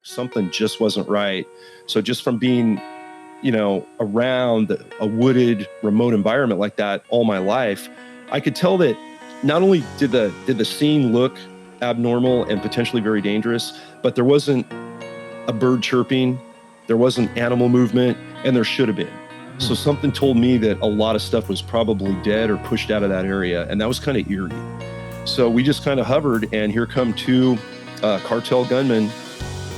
something just wasn't right. So just from being, around a wooded, remote environment like that all my life, I could tell that not only did the scene look abnormal and potentially very dangerous, but there wasn't a bird chirping, there wasn't animal movement, and there should have been. So something told me that a lot of stuff was probably dead or pushed out of that area, and that was kind of eerie. So we just kind of hovered, and here come two cartel gunmen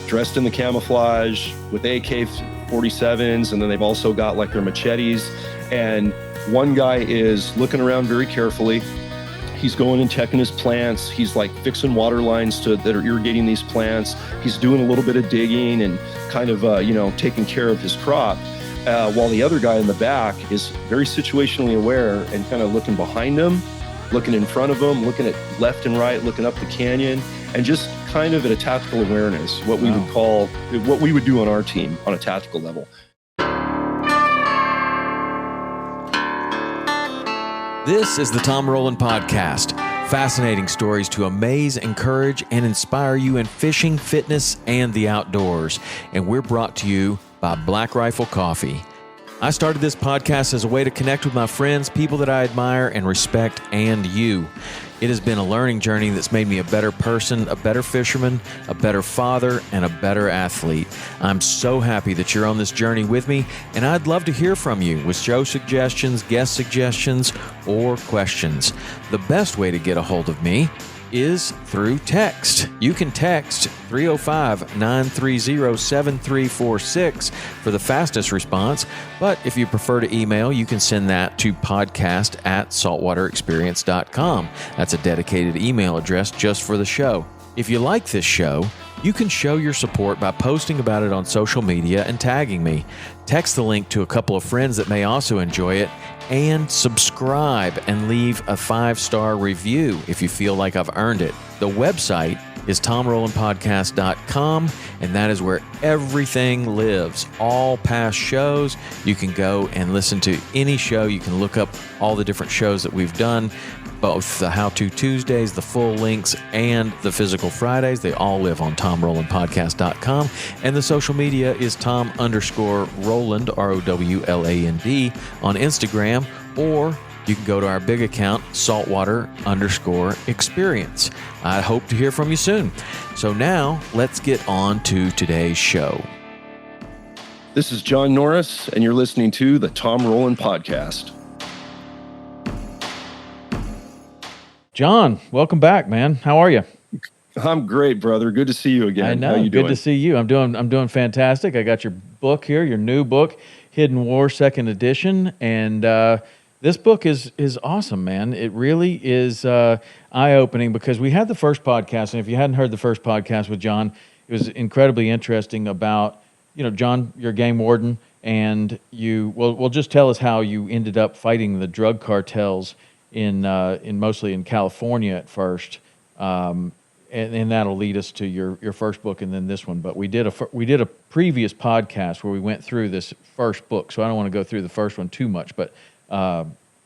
dressed in the camouflage with AK-47s, and then they've also got like their machetes. And one guy is looking around very carefully. He's going and checking his plants. He's like fixing water lines that are irrigating these plants. He's doing a little bit of digging and kind of, taking care of his crop. While the other guy in the back is very situationally aware and kind of looking behind him, looking in front of him, looking at left and right, looking up the canyon, and just kind of at a tactical awareness, what we would call, what we would do on our team on a tactical level. This is the Tom Rowland Podcast. Fascinating stories to amaze, encourage, and inspire you in fishing, fitness, and the outdoors. And we're brought to you by Black Rifle Coffee. I started this podcast as a way to connect with my friends, people that I admire and respect, and you. It has been a learning journey that's made me a better person, a better fisherman, a better father, and a better athlete. I'm so happy that you're on this journey with me, and I'd love to hear from you with show suggestions, guest suggestions, or questions. The best way to get a hold of me is through text. You can text 305-930-7346 for the fastest response, but if you prefer to email, you can send that to podcast@saltwaterexperience.com. That's a dedicated email address just for the show. If you like this show, you can show your support by posting about it on social media and tagging me. Text the link to a couple of friends that may also enjoy it, and subscribe and leave a 5-star review if you feel like I've earned it. The website is tomrowlandpodcast.com, and that is where everything lives. All past shows, you can go and listen to any show. You can look up all the different shows that we've done, both the How To Tuesdays, the full links, and the physical Fridays. They all live on tomrowlandpodcast.com. And the social media is Tom_Rowland, ROWLAND, on Instagram, or you can go to our big account, Saltwater_experience. I hope to hear from you soon. So now, let's get on to today's show. This is John Norris, and you're listening to the Tom Rowland Podcast. John, welcome back, man. How are you? I'm great, brother. Good to see you again. I know. How you doing? Good to see you. I'm doing fantastic. I got your book here, your new book, Hidden War, 2nd edition, and this book is awesome, man. It really is eye-opening because we had the first podcast, and if you hadn't heard the first podcast with John, it was incredibly interesting about, John, you're a game warden, and well, just tell us how you ended up fighting the drug cartels in mostly in California at first, and that'll lead us to your first book and then this one. But we did a previous podcast where we went through this first book, so I don't want to go through the first one too much. But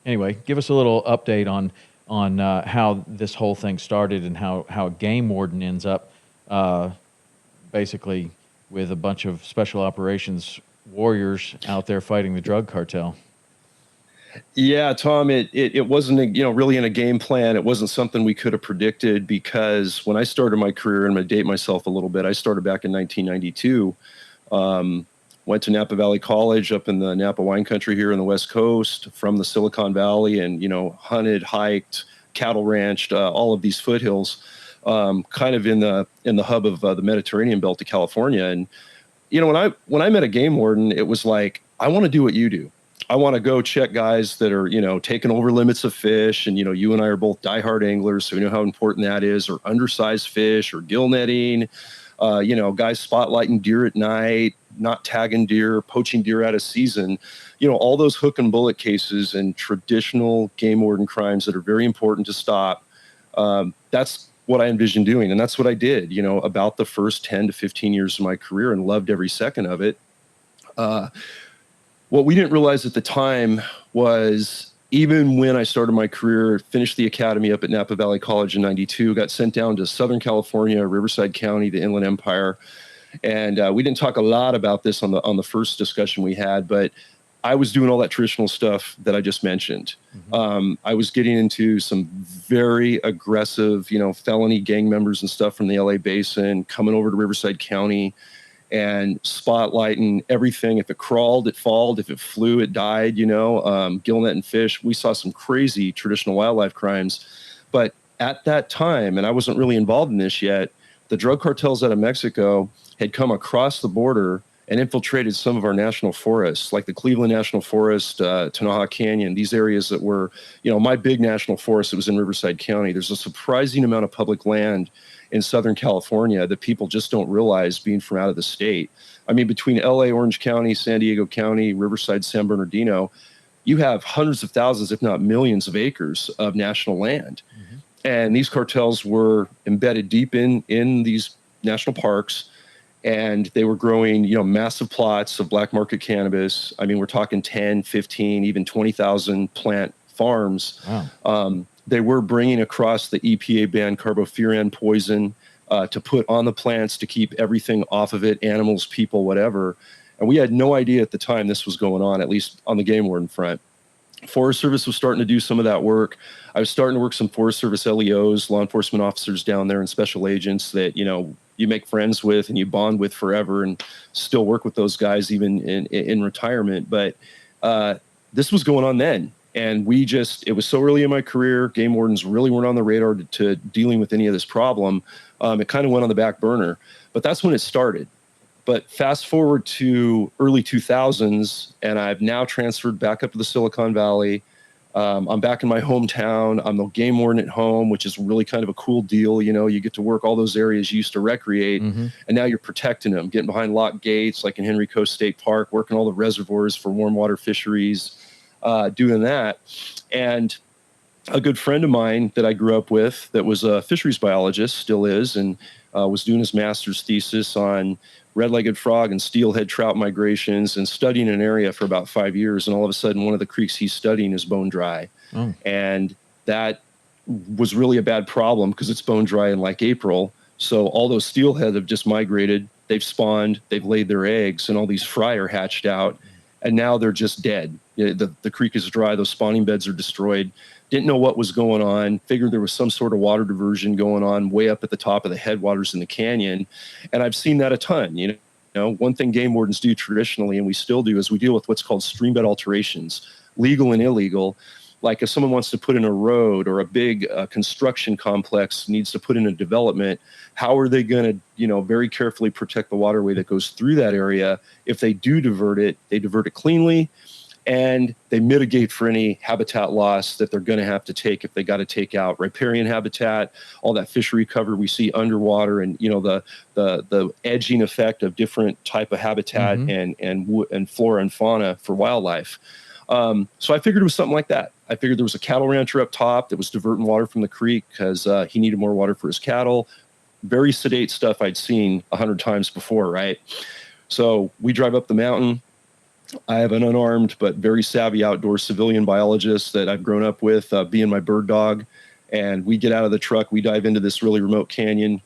anyway, give us a little update on how this whole thing started and how a game warden ends up basically with a bunch of special operations warriors out there fighting the drug cartel. Yeah, Tom, it wasn't, really in a game plan. It wasn't something we could have predicted because when I started my career, and I'm going to date myself a little bit, I started back in 1992, went to Napa Valley College up in the Napa wine country here in the West Coast from the Silicon Valley, and, hunted, hiked, cattle ranched, all of these foothills, kind of in the hub of the Mediterranean belt of California. And, when I met a game warden, it was like, I want to do what you do. I want to go check guys that are, taking over limits of fish. And, you and I are both diehard anglers, so we know how important that is, or undersized fish or gill netting, guys spotlighting deer at night, not tagging deer, poaching deer out of season, all those hook and bullet cases and traditional game warden crimes that are very important to stop. That's what I envisioned doing. And that's what I did, about the first 10 to 15 years of my career, and loved every second of it. What we didn't realize at the time was even when I started my career, finished the academy up at Napa Valley College in 92, got sent down to Southern California, Riverside County, the Inland Empire. And we didn't talk a lot about this on the first discussion we had, but I was doing all that traditional stuff that I just mentioned. I was getting into some very aggressive, felony gang members and stuff from the LA basin, coming over to Riverside County and spotlighting everything. If it crawled, it falled. If it flew, it died, gill net and fish. We saw some crazy traditional wildlife crimes. But at that time, and I wasn't really involved in this yet, the drug cartels out of Mexico had come across the border and infiltrated some of our national forests, like the Cleveland National Forest, Tanaha Canyon, these areas that were, my big national forest that was in Riverside County. There's a surprising amount of public land in Southern California that people just don't realize being from out of the state. I mean, between LA, Orange County, San Diego County, Riverside, San Bernardino, you have hundreds of thousands, if not millions of acres of national land. And these cartels were embedded deep in these national parks. And they were growing, massive plots of black market cannabis. I mean, we're talking 10, 15, even 20,000 plant farms. Wow. They were bringing across the EPA banned carbofuran poison to put on the plants to keep everything off of it, animals, people, whatever. And we had no idea at the time this was going on, at least on the game warden front. Forest Service was starting to do some of that work. I was starting to work some Forest Service LEOs, law enforcement officers down there, and special agents that, you make friends with and you bond with forever, and still work with those guys even in retirement. But this was going on then. And it was so early in my career, game wardens really weren't on the radar to dealing with any of this problem. It kind of went on the back burner, but that's when it started. But fast forward to early 2000s, and I've now transferred back up to the Silicon Valley. I'm back in my hometown. I'm the game warden at home, which is really kind of a cool deal. You get to work all those areas you used to recreate, and now you're protecting them, getting behind locked gates, like in Henry Coast State Park, working all the reservoirs for warm water fisheries, doing that. And a good friend of mine that I grew up with that was a fisheries biologist, still is, and was doing his master's thesis on red-legged frog and steelhead trout migrations, and studying an area for about 5 years. And all of a sudden, one of the creeks he's studying is bone dry. And that was really a bad problem because it's bone dry in like April. So all those steelhead have just migrated. They've spawned, they've laid their eggs, and all these fry are hatched out. And now they're just dead. The creek is dry. Those spawning beds are destroyed. Didn't know what was going on. Figured there was some sort of water diversion going on way up at the top of the headwaters in the canyon. And I've seen that a ton. One thing game wardens do traditionally, and we still do, is we deal with what's called streambed alterations, legal and illegal. Like if someone wants to put in a road, or a big construction complex needs to put in a development, how are they going to, very carefully protect the waterway that goes through that area? If they do divert it, they divert it cleanly, and they mitigate for any habitat loss that they're going to have to take if they got to take out riparian habitat, all that fishery cover we see underwater, and the edging effect of different type of habitat and flora and fauna for wildlife. So I figured it was something like that. I figured there was a cattle rancher up top that was diverting water from the creek because he needed more water for his cattle. Very sedate stuff I'd seen 100 times before, right? So we drive up the mountain. I have an unarmed but very savvy outdoor civilian biologist that I've grown up with, being my bird dog. And we get out of the truck. We dive into this really remote canyon,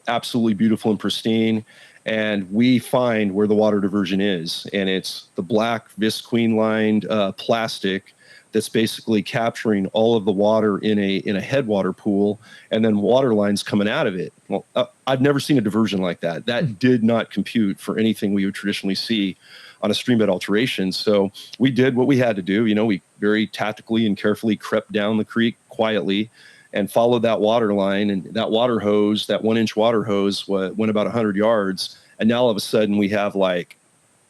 absolutely beautiful and pristine. And we find where the water diversion is. And it's the black visqueen-lined plastic that's basically capturing all of the water in a headwater pool, and then water lines coming out of it. Well, I've never seen a diversion like that. That did not compute for anything we would traditionally see on a streambed alteration. So we did what we had to do. We very tactically and carefully crept down the creek quietly and followed that water line, and that water hose, that 1-inch water hose, went about 100 yards. And now all of a sudden we have like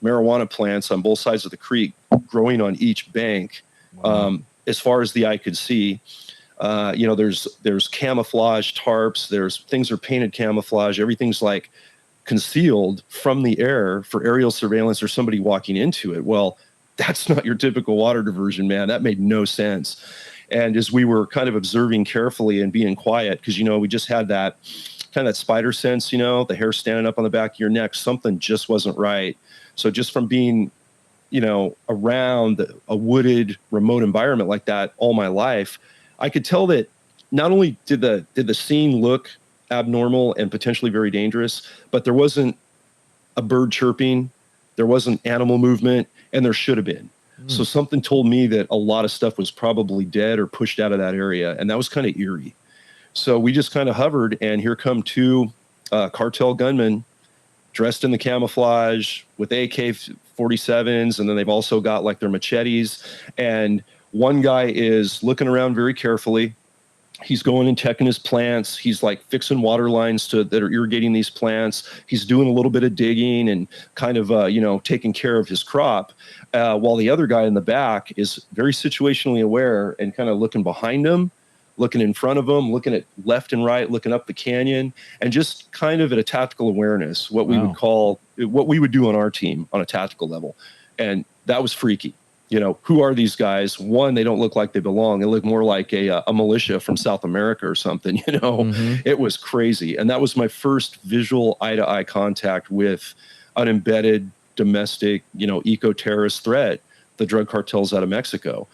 marijuana plants on both sides of the creek growing on each bank. Wow. As far as the eye could see. There's camouflage tarps, there's things are painted camouflage, everything's like concealed from the air for aerial surveillance or somebody walking into it. Well, that's not your typical water diversion, man. That made no sense. And as we were kind of observing carefully and being quiet, because we just had that kind of that spider sense, the hair standing up on the back of your neck, something just wasn't right. So just from being around a wooded, remote environment like that all my life, I could tell that not only did the scene look abnormal and potentially very dangerous, but there wasn't a bird chirping. There wasn't animal movement, and there should have been. So something told me that a lot of stuff was probably dead or pushed out of that area, and that was kind of eerie. So we just kind of hovered, and here come two cartel gunmen dressed in the camouflage with AK-47s, and then they've also got like their machetes. And one guy is looking around very carefully. He's going and checking his plants. He's like fixing water lines that are irrigating these plants. He's doing a little bit of digging and kind of, taking care of his crop. While the other guy in the back is very situationally aware and kind of looking behind him, looking in front of him, looking at left and right, looking up the canyon, and just kind of at a tactical awareness, what we would do on our team on a tactical level. And that was freaky. Who are these guys? One, they don't look like they belong. They look more like a militia from South America or something, It was crazy. And that was my first visual eye-to-eye contact with an embedded domestic, eco-terrorist threat, the drug cartels out of Mexico.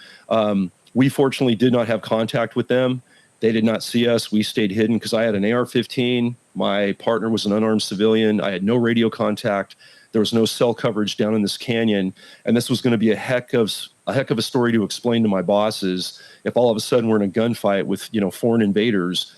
We fortunately did not have contact with them. They did not see us. We stayed hidden because I had an AR-15. My partner was an unarmed civilian. I had no radio contact. There was no cell coverage down in this canyon, and this was going to be a heck of a story to explain to my bosses if all of a sudden we're in a gunfight with foreign invaders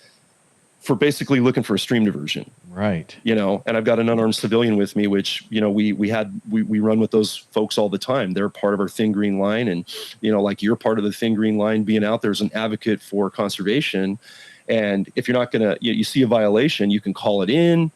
for basically looking for a stream diversion. Right. And I've got an unarmed civilian with me, which we run with those folks all the time. They're part of our thin green line, and like you're part of the thin green line, being out there as an advocate for conservation. And if you're not gonna, you see a violation, you can call it in.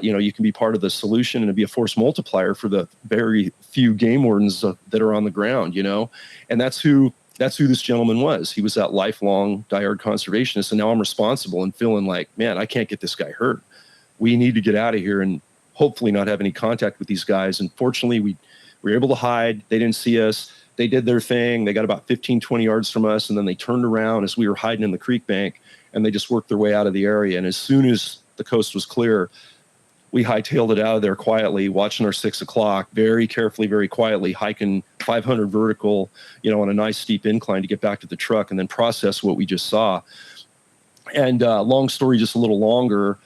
You can be part of the solution and be a force multiplier for the very few game wardens that are on the ground, and that's who this gentleman was. He was that lifelong diehard conservationist. And now I'm responsible and feeling like, man, I can't get this guy hurt. We need to get out of here and hopefully not have any contact with these guys. And fortunately, we were able to hide. They didn't see us. They did their thing. They got about 15, 20 yards from us. And then they turned around as we were hiding in the creek bank, and they just worked their way out of the area. And as soon as the coast was clear, we hightailed it out of there quietly, watching our 6 o'clock, very carefully, very quietly, hiking 500 vertical, on a nice steep incline to get back to the truck and then process what we just saw. And long story, just a little longer,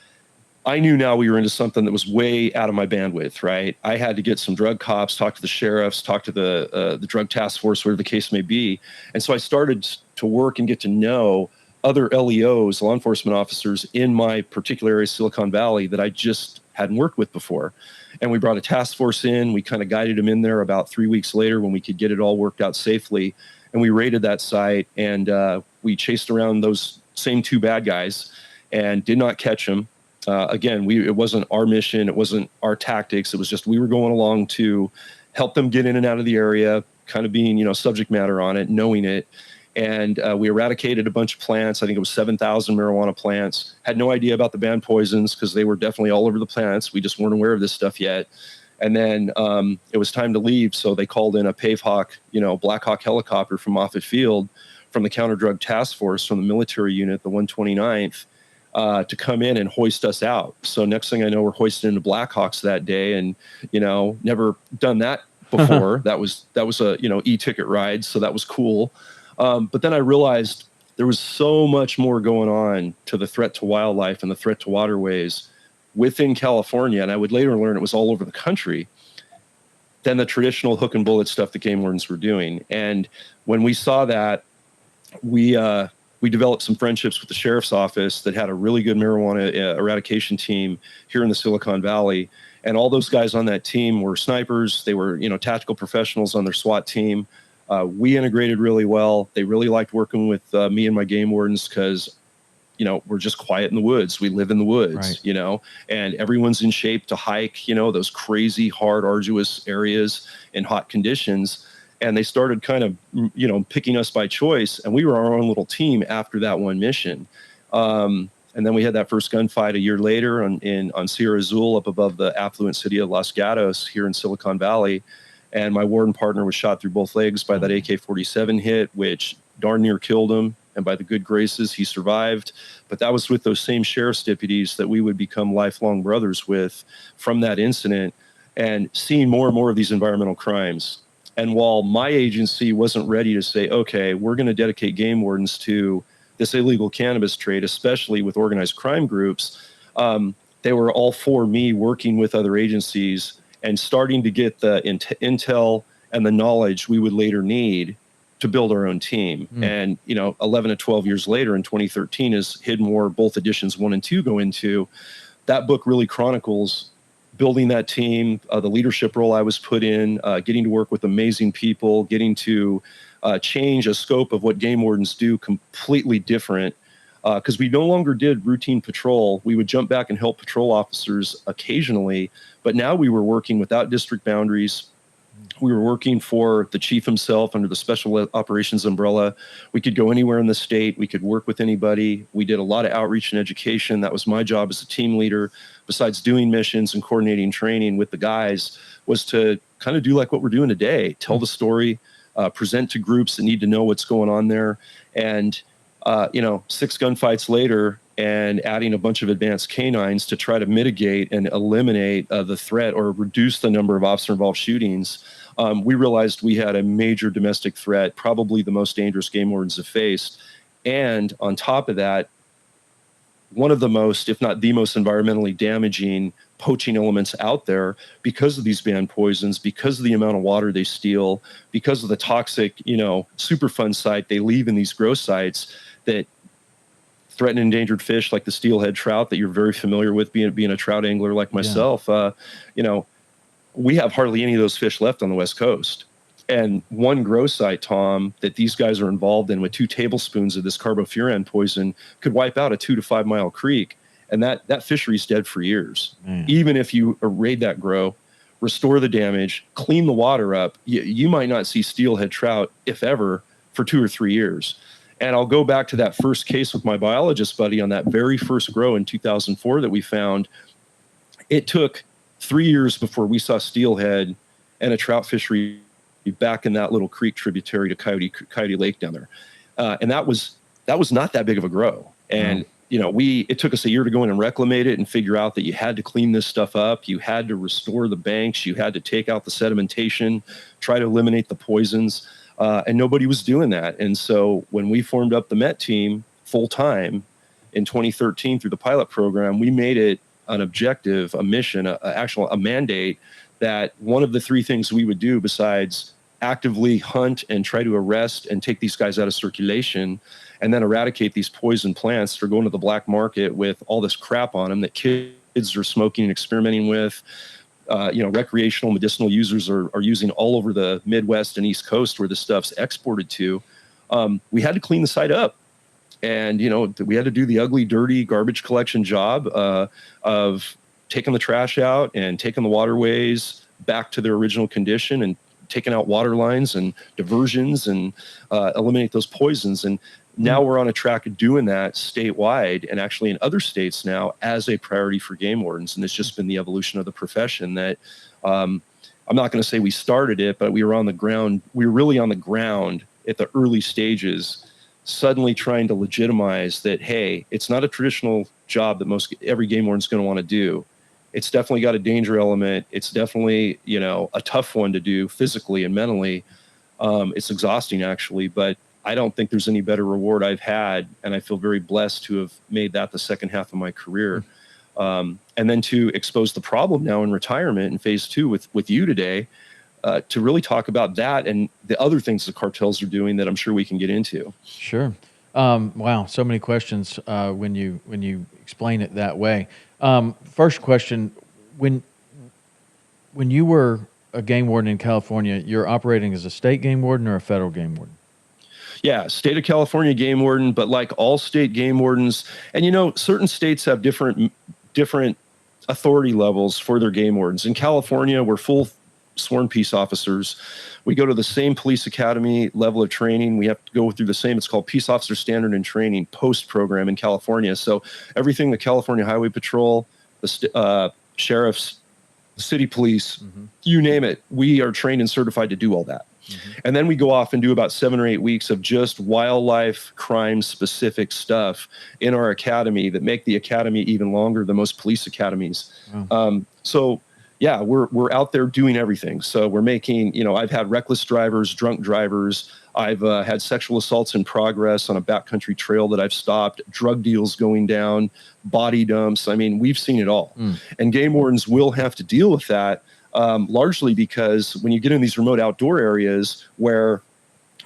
I knew now we were into something that was way out of my bandwidth, right? I had to get some drug cops, talk to the sheriffs, talk to the drug task force, whatever the case may be. And so I started to work and get to know other LEOs, law enforcement officers in my particular area, Silicon Valley, that I just hadn't worked with before. And we brought a task force in. We kind of guided them in there about 3 weeks later when we could get it all worked out safely. And we raided that site, and we chased around those same two bad guys and did not catch them. Again, it wasn't our mission. It wasn't our tactics. It was just we were going along to help them get in and out of the area, kind of being, subject matter on it, knowing it. And we eradicated a bunch of plants. I think it was 7,000 marijuana plants. Had no idea about the banned poisons because they were definitely all over the plants. We just weren't aware of this stuff yet. And then it was time to leave. So they called in a Pavehawk, Black Hawk helicopter from Moffett Field from the Counter Drug Task Force from the military unit, the 129th, to come in and hoist us out. So next thing I know, we're hoisted into Blackhawks that day, and, never done that before. That was a, e-ticket ride. So that was cool. But then I realized there was so much more going on to the threat to wildlife and the threat to waterways within California, and I would later learn it was all over the country, than the traditional hook and bullet stuff that game wardens were doing. And when we saw that, we developed some friendships with the sheriff's office that had a really good marijuana eradication team here in the Silicon Valley. And all those guys on that team were snipers. They were, tactical professionals on their SWAT team. We integrated really well. They really liked working with me and my game wardens because, we're just quiet in the woods. We live in the woods, right. And everyone's in shape to hike, those crazy, hard, arduous areas in hot conditions. And they started kind of, picking us by choice. And we were our own little team after that one mission. And then we had that first gunfight a year later on Sierra Azul up above the affluent city of Los Gatos here in Silicon Valley. And my warden partner was shot through both legs by that AK-47 hit, which darn near killed him. And by the good graces, he survived. But that was with those same sheriff's deputies that we would become lifelong brothers with from that incident, and seeing more and more of these environmental crimes. And while my agency wasn't ready to say, okay, we're going to dedicate game wardens to this illegal cannabis trade, especially with organized crime groups, they were all for me working with other agencies and starting to get the intel and the knowledge we would later need to build our own team. And, 11 to 12 years later in 2013, as Hidden War, both editions 1 and 2 go into, that book really chronicles building that team, the leadership role I was put in, getting to work with amazing people, getting to change a scope of what game wardens do completely different. Because we no longer did routine patrol. We would jump back and help patrol officers occasionally, but now we were working without district boundaries. We were working for the chief himself under the special operations umbrella. We could go anywhere in the state. We could work with anybody. We did a lot of outreach and education. That was my job as a team leader. Besides doing missions and coordinating training with the guys, was to kind of do like what we're doing today, tell the story, present to groups that need to know what's going on there. And, 6 gunfights later, and adding a bunch of advanced canines to try to mitigate and eliminate the threat or reduce the number of officer-involved shootings, we realized we had a major domestic threat, probably the most dangerous game wardens have faced. And on top of that, one of the most, if not the most environmentally damaging poaching elements out there because of these banned poisons, because of the amount of water they steal, because of the toxic, Superfund site they leave in these grow sites that threaten endangered fish like the steelhead trout that you're very familiar with, being a trout angler like myself. We have hardly any of those fish left on the West Coast. And one grow site, Tom, that these guys are involved in with 2 tablespoons of this carbofuran poison could wipe out a 2 to 5 mile creek. And that fishery's dead for years. Even if you raid that grow, restore the damage, clean the water up, you might not see steelhead trout, if ever, for 2 or 3 years. And I'll go back to that first case with my biologist buddy on that very first grow in 2004 that we found. It took 3 years before we saw steelhead and a trout fishery back in that little creek tributary to Coyote Lake down there. And that was not that big of a grow. And, it took us a year to go in and reclimate it and figure out that you had to clean this stuff up. You had to restore the banks. You had to take out the sedimentation, try to eliminate the poisons. And nobody was doing that. And so when we formed up the MET team full time in 2013 through the pilot program, we made it an objective, a mission, a mandate that one of the 3 things we would do besides actively hunt and try to arrest and take these guys out of circulation and then eradicate these poison plants that are going to the black market with all this crap on them that kids are smoking and experimenting with. Recreational medicinal users are using all over the Midwest and East Coast where this stuff's exported to. We had to clean the site up. And, we had to do the ugly, dirty garbage collection job of taking the trash out and taking the waterways back to their original condition and taking out water lines and diversions and eliminate those poisons. And now we're on a track of doing that statewide and actually in other states now as a priority for game wardens. And it's just been the evolution of the profession that I'm not going to say we started it, but we were on the ground. We were really on the ground at the early stages, suddenly trying to legitimize that, hey, it's not a traditional job that every game warden's going to want to do. It's definitely got a danger element. It's definitely, a tough one to do physically and mentally. It's exhausting actually, but I don't think there's any better reward I've had. And I feel very blessed to have made that the second half of my career. And then to expose the problem now in retirement in phase 2 with you today, to really talk about that and the other things the cartels are doing that I'm sure we can get into. Sure. Wow. So many questions when you explain it that way. First question, when you were a game warden in California, you're operating as a state game warden or a federal game warden? Yeah, state of California game warden, but like all state game wardens, and certain states have different authority levels for their game wardens. In California, we're full sworn peace officers. We go to the same police academy level of training. We have to go through the same, it's called Peace Officer Standard and Training post program in California. So everything the California Highway Patrol, the sheriffs, the city police, you name it, we are trained and certified to do all that. And then we go off and do about 7 or 8 weeks of just wildlife crime specific stuff in our academy that make the academy even longer than most police academies. So yeah, we're out there doing everything. So we're making, I've had reckless drivers, drunk drivers. I've had sexual assaults in progress on a backcountry trail that I've stopped, drug deals going down, body dumps. I mean, we've seen it all. And game wardens will have to deal with that, largely because when you get in these remote outdoor areas where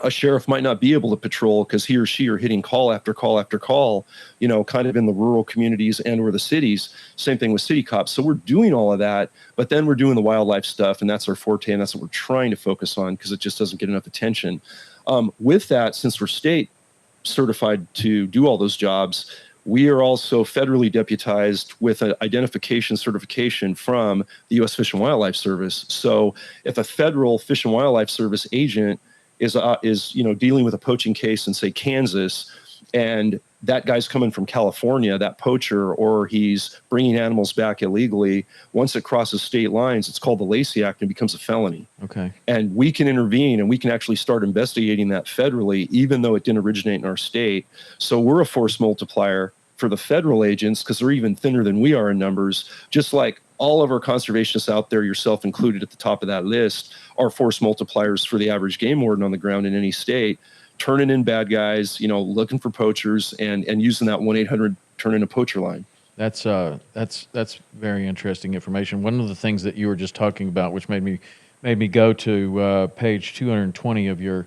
a sheriff might not be able to patrol because he or she are hitting call after call after call, kind of in the rural communities and or the cities. Same thing with city cops. So we're doing all of that, but then we're doing the wildlife stuff, and that's our forte, and that's what we're trying to focus on because it just doesn't get enough attention. With that, since we're state certified to do all those jobs, we are also federally deputized with an identification certification from the U.S. Fish and Wildlife Service. So if a federal Fish and Wildlife Service agent is dealing with a poaching case in, say, Kansas, and that guy's coming from California, that poacher, or he's bringing animals back illegally, once it crosses state lines, it's called the Lacey Act and becomes a felony. Okay. And we can intervene and we can actually start investigating that federally, even though it didn't originate in our state. So we're a force multiplier for the federal agents because they're even thinner than we are in numbers, just like all of our conservationists out there, yourself included at the top of that list, are force multipliers for the average game warden on the ground in any state, turning in bad guys, looking for poachers and using that 1-800 turn in a poacher line. That's very interesting information. One of the things that you were just talking about, which made me go to page 220 of your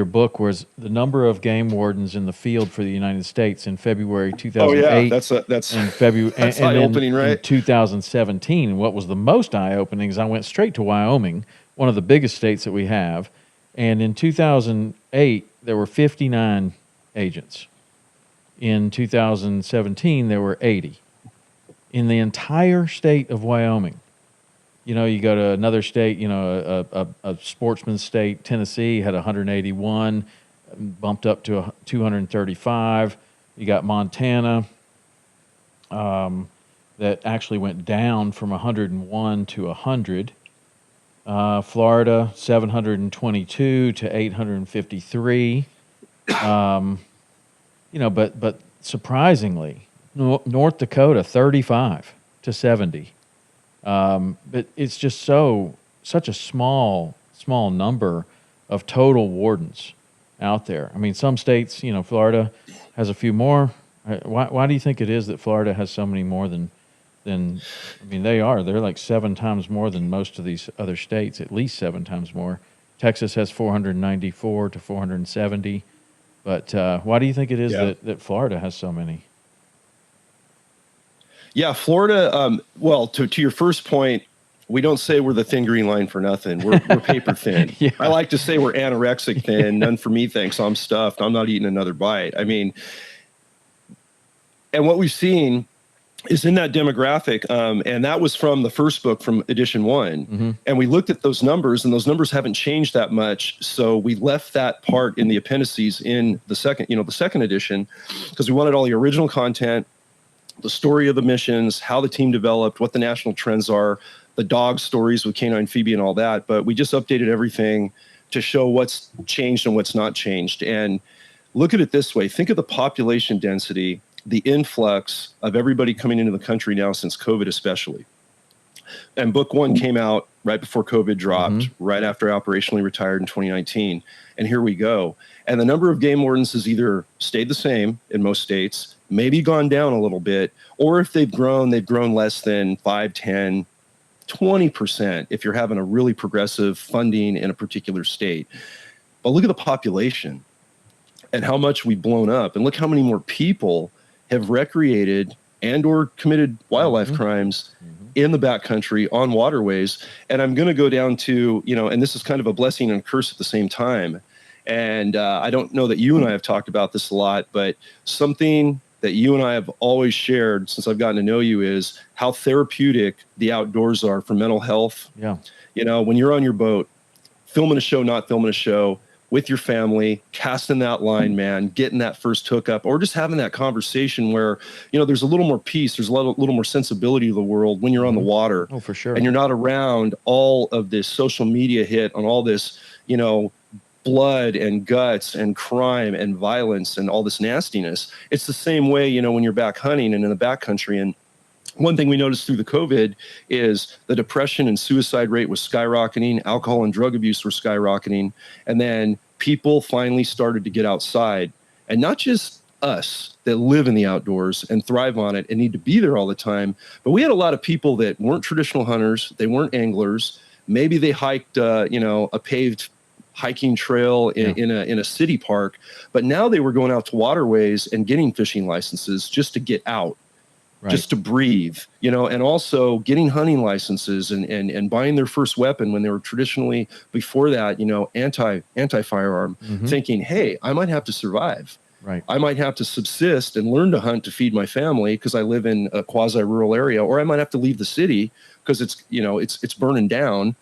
book, was the number of game wardens in the field for the United States in February 2008. Oh yeah, that's in February. That's eye-opening, right? In 2017, what was the most eye-opening is I went straight to Wyoming, one of the biggest states that we have, and in 2008 there were 59 agents. In 2017 there were 80 in the entire state of Wyoming. You go to another state, a sportsman's state, Tennessee had 181, bumped up to 235. You got Montana that actually went down from 101 to 100. Florida, 722 to 853. But surprisingly, North Dakota, 35 to 70. But it's just such a small number of total wardens out there. I mean, some states, Florida has a few more. Why do you think it is that Florida has so many more than they're like 7 times more than most of these other states, at least 7 times more. Texas has 494 to 470. But why do you think it is that Florida has so many? Yeah, Florida, well, to your first point, we don't say we're the thin green line for nothing. We're paper thin. Yeah. I like to say we're anorexic thin. None for me, thanks. I'm stuffed. I'm not eating another bite. I mean, and what we've seen is in that demographic, and that was from the first book from edition 1. Mm-hmm. And we looked at those numbers, and those numbers haven't changed that much. So we left that part in the appendices in the second edition, because we wanted all the original content, the story of the missions, how the team developed, what the national trends are, the dog stories with Canine Phoebe and all that. But we just updated everything to show what's changed and what's not changed. And look at it this way. Think of the population density, the influx of everybody coming into the country now since COVID especially. And book 1 came out right before COVID dropped, right after I operationally retired in 2019. And here we go. And the number of game wardens has either stayed the same in most states, maybe gone down a little bit, or if they've grown less than 5, 10, 20% if you're having a really progressive funding in a particular state. But look at the population and how much we've blown up. And look how many more people have recreated and or committed wildlife crimes in the backcountry on waterways. And I'm going to go down to, and this is kind of a blessing and a curse at the same time. And I don't know that you and I have talked about this a lot, but something that you and I have always shared since I've gotten to know you is how therapeutic the outdoors are for mental health. Yeah. When you're on your boat, filming a show, not filming a show, with your family, casting that line, man, getting that first hookup, or just having that conversation where, there's a little more peace, there's a little more sensibility to the world when you're on the water. Oh, for sure. And you're not around all of this social media hit on all this, blood and guts and crime and violence and all this nastiness. It's the same way, when you're back hunting and in the backcountry and one thing we noticed through the COVID is the depression and suicide rate was skyrocketing, alcohol and drug abuse were skyrocketing, and then people finally started to get outside, and not just us that live in the outdoors and thrive on it and need to be there all the time, but we had a lot of people that weren't traditional hunters, they weren't anglers, maybe they hiked a paved hiking trail in a city park, but now they were going out to waterways and getting fishing licenses just to get out. Right. Just to breathe, and also getting hunting licenses and buying their first weapon when they were traditionally before that, anti firearm, thinking, hey, I might have to survive. Right. I might have to subsist and learn to hunt to feed my family because I live in a quasi-rural area, or I might have to leave the city because it's burning down.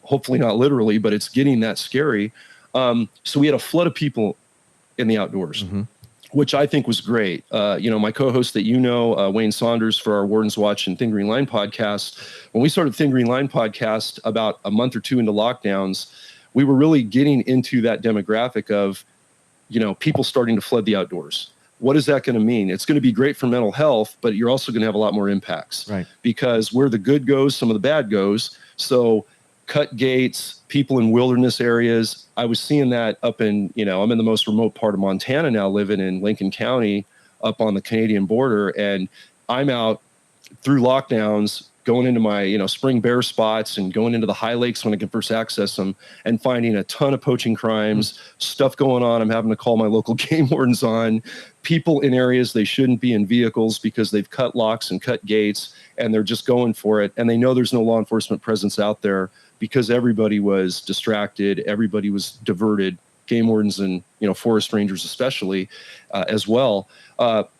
Hopefully not literally, but it's getting that scary. So we had a flood of people in the outdoors. Which I think was great. My co-host that Wayne Saunders for our Wardens Watch and Thin Green Line podcast, when we started Thin Green Line podcast about a month or two into lockdowns, we were really getting into that demographic of, people starting to flood the outdoors. What is that going to mean? It's going to be great for mental health, but you're also going to have a lot more impacts. Right. Because where the good goes, some of the bad goes. So cut gates, people in wilderness areas. I was seeing that up in, I'm in the most remote part of Montana now, living in Lincoln County up on the Canadian border. And I'm out through lockdowns, going into my, spring bear spots and going into the high lakes when I can first access them and finding a ton of poaching crimes, stuff going on. I'm having to call my local game wardens on, people in areas they shouldn't be in vehicles because they've cut locks and cut gates and they're just going for it. And they know there's no law enforcement presence out there because everybody was distracted, everybody was diverted, game wardens and forest rangers especially as well.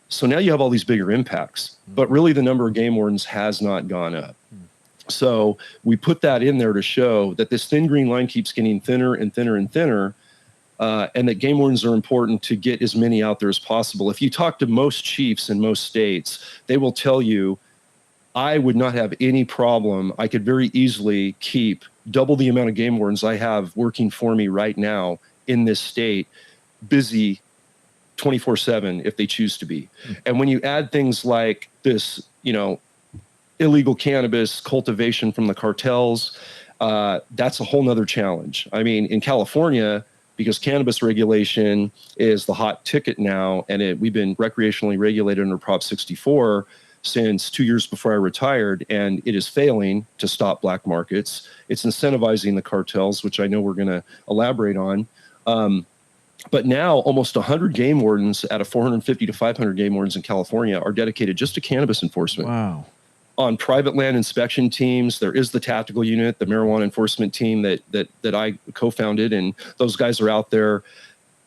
So now you have all these bigger impacts, but really the number of game wardens has not gone up. So we put that in there to show that this thin green line keeps getting thinner and thinner and thinner, and that game wardens are important to get as many out there as possible. If you talk to most chiefs in most states, they will tell you, I would not have any problem. I could very easily keep double the amount of game wardens I have working for me right now in this state, busy 24/7 if they choose to be. And when you add things like this, illegal cannabis cultivation from the cartels, that's a whole nother challenge. I mean, in California, because cannabis regulation is the hot ticket now, and we've been recreationally regulated under Prop 64 since 2 years before I retired, and it is failing to stop black markets. It's incentivizing the cartels, which I know we're going to elaborate on. But now almost 100 game wardens out of 450 to 500 game wardens in California are dedicated just to cannabis enforcement. Wow. On private land inspection teams, there is the tactical unit, the marijuana enforcement team that I co-founded, and those guys are out there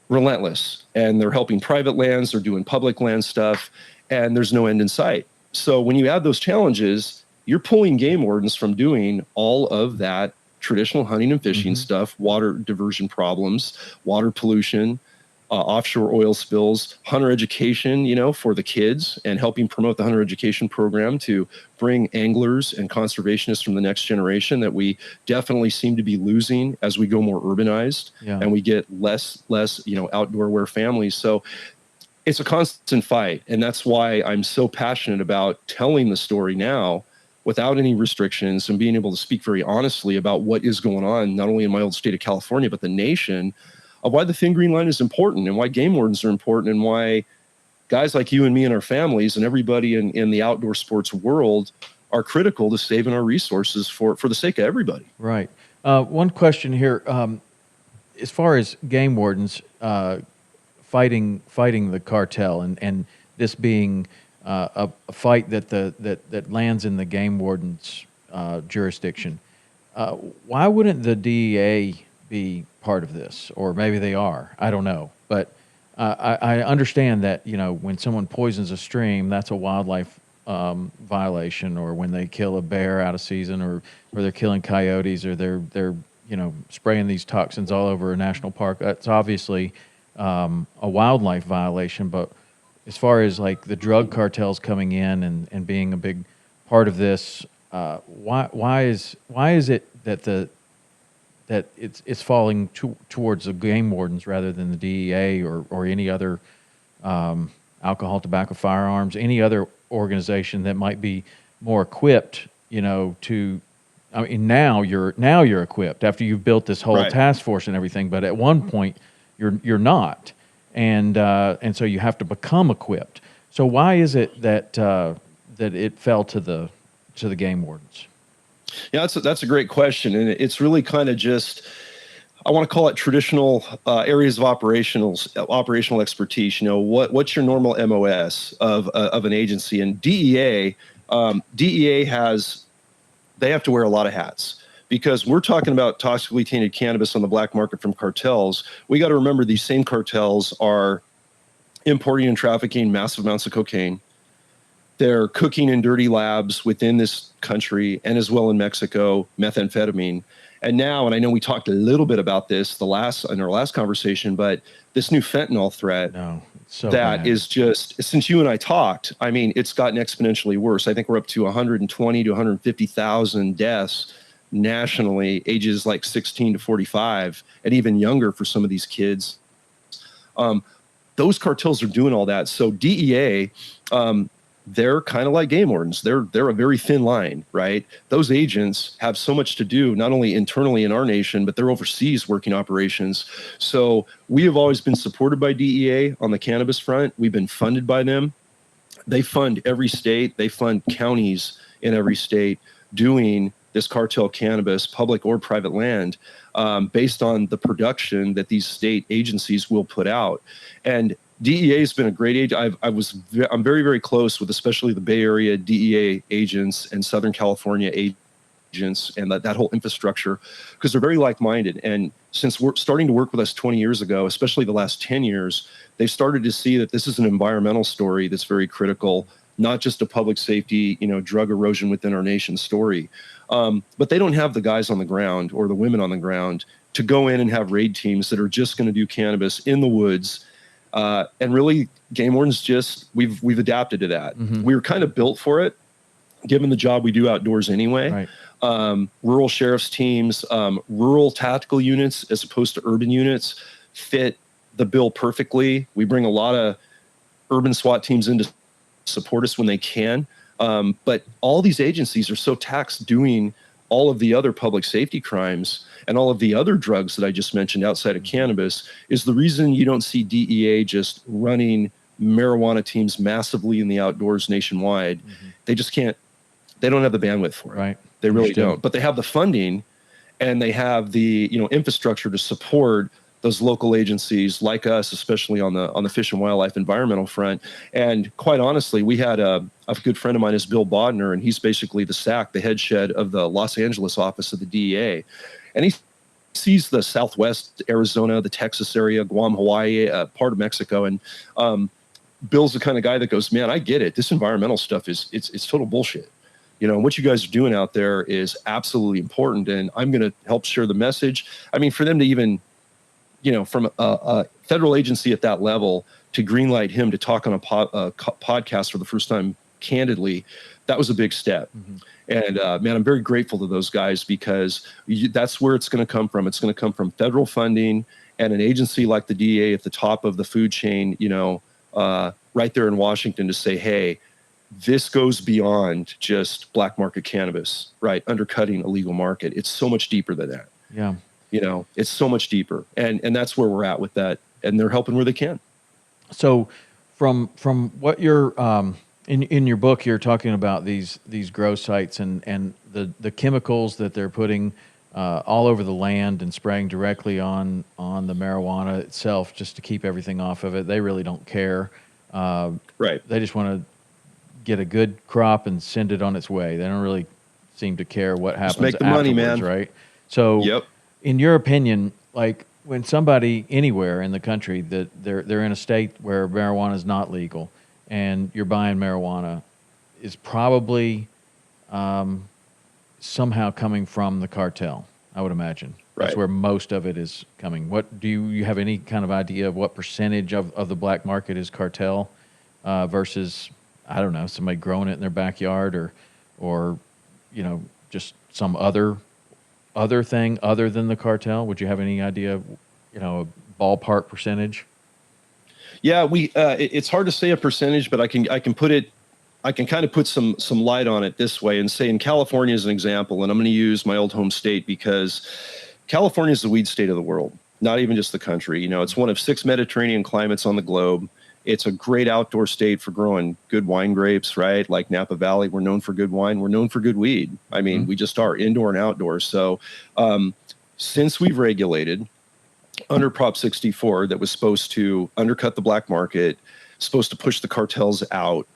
relentless, and they're helping private lands, they're doing public land stuff, and there's no end in sight. So when you add those challenges, you're pulling game wardens from doing all of that traditional hunting and fishing stuff, water diversion problems, water pollution, offshore oil spills, hunter education, for the kids, and helping promote the hunter education program to bring anglers and conservationists from the next generation that we definitely seem to be losing as we go more urbanized and we get less, outdoor wear families. So it's a constant fight. And that's why I'm so passionate about telling the story now without any restrictions and being able to speak very honestly about what is going on, not only in my old state of California, but the nation, of why the thin green line is important and why game wardens are important and why guys like you and me and our families and everybody in the outdoor sports world are critical to saving our resources for the sake of everybody. Right. One question here. As far as game wardens fighting the cartel and this being a fight that lands in the game warden's jurisdiction, why wouldn't the DEA be part of this? Or maybe they are. I don't know. But I understand that when someone poisons a stream, that's a wildlife violation, or when they kill a bear out of season, or they're killing coyotes, or they're spraying these toxins all over a national park. That's obviously a wildlife violation. But as far as like the drug cartels coming in and being a big part of this, why is it that it's falling towards the game wardens rather than the DEA or any other alcohol, tobacco, firearms, any other organization that might be more equipped, to, I mean, now you're equipped after you've built this whole Right. task force and everything, but at one point you're not. And so you have to become equipped. So why is it that it fell to the game wardens? Yeah, that's a great question, and it's really kind of just, I want to call it traditional areas of operational expertise. What's your normal MOS of an agency? And DEA they have to wear a lot of hats, because we're talking about toxically tainted cannabis on the black market from cartels. We got to remember these same cartels are importing and trafficking massive amounts of cocaine. They're cooking in dirty labs within this country and as well in Mexico, methamphetamine. And now, and I know we talked a little bit about this in our last conversation, but this new fentanyl threat is just, since you and I talked, I mean, it's gotten exponentially worse. I think we're up to 120 to 150,000 deaths nationally, ages like 16 to 45, and even younger for some of these kids. Those cartels are doing all that. So DEA, they're kind of like game wardens. They're a very thin line, right? Those agents have so much to do, not only internally in our nation, but they're overseas working operations. So we have always been supported by DEA on the cannabis front. We've been funded by them. They fund every state. They fund counties in every state doing this cartel cannabis, public or private land, based on the production that these state agencies will put out. And DEA has been a great agent. I'm very, very close with especially the Bay Area DEA agents and Southern California agents and that whole infrastructure, because they're very like-minded. And since we're starting to work with us 20 years ago, especially the last 10 years, they've started to see that this is an environmental story that's very critical, not just a public safety, drug erosion within our nation story. But they don't have the guys on the ground or the women on the ground to go in and have raid teams that are just going to do cannabis in the woods. And really, game wardens we've adapted to that. Mm-hmm. We were kind of built for it, given the job we do outdoors anyway. Right. Rural sheriff's teams, rural tactical units as opposed to urban units fit the bill perfectly. We bring a lot of urban SWAT teams in to support us when they can. But all these agencies are so taxed doing all of the other public safety crimes and all of the other drugs that I just mentioned outside of cannabis is the reason you don't see DEA just running marijuana teams massively in the outdoors nationwide. Mm-hmm. They just can't, they don't have the bandwidth for it. Right. They really don't, but they have the funding and they have the, infrastructure to support those local agencies like us, especially on the fish and wildlife environmental front. And quite honestly, we had a good friend of mine is Bill Bodner, and he's basically the SAC, the head shed of the Los Angeles office of the DEA. And he sees the Southwest Arizona, the Texas area, Guam, Hawaii, part of Mexico. And Bill's the kind of guy that goes, man, I get it. This environmental stuff it's total bullshit. And what you guys are doing out there is absolutely important. And I'm going to help share the message. I mean, for them to even, from a federal agency at that level to greenlight him to talk on a podcast for the first time candidly, that was a big step. Mm-hmm. And man, I'm very grateful to those guys because that's where it's going to come from. It's going to come from federal funding and an agency like the DEA at the top of the food chain, right there in Washington to say, hey, this goes beyond just black market cannabis, right? Undercutting a legal market. It's so much deeper than that. Yeah. It's so much deeper. And that's where we're at with that. And they're helping where they can. So from what you're, in your book, you're talking about these grow sites and the chemicals that they're putting all over the land and spraying directly on the marijuana itself just to keep everything off of it. They really don't care. Right. They just want to get a good crop and send it on its way. They don't really seem to care what happens. Just make the money, man. Right. So, yep. In your opinion, like when somebody anywhere in the country that they're in a state where marijuana is not legal and you're buying marijuana, is probably somehow coming from the cartel, I would imagine. Right. That's where most of it is coming. What do you have any kind of idea of what percentage of the black market is cartel versus, I don't know, somebody growing it in their backyard or just some other thing other than the cartel? Would you have any idea, a ballpark percentage? Yeah, it's hard to say a percentage, but I can put it I can kind of put some light on it this way and say in California as an example, and I'm going to use my old home state because California is the weed state of the world, not even just the country. You know, it's one of 6 Mediterranean climates on the globe. It's a great outdoor state for growing good wine grapes, right? Like Napa Valley, we're known for good wine. We're known for good weed. I mean, we just are indoor and outdoor. So since we've regulated under Prop 64 that was supposed to undercut the black market, supposed to push the cartels out,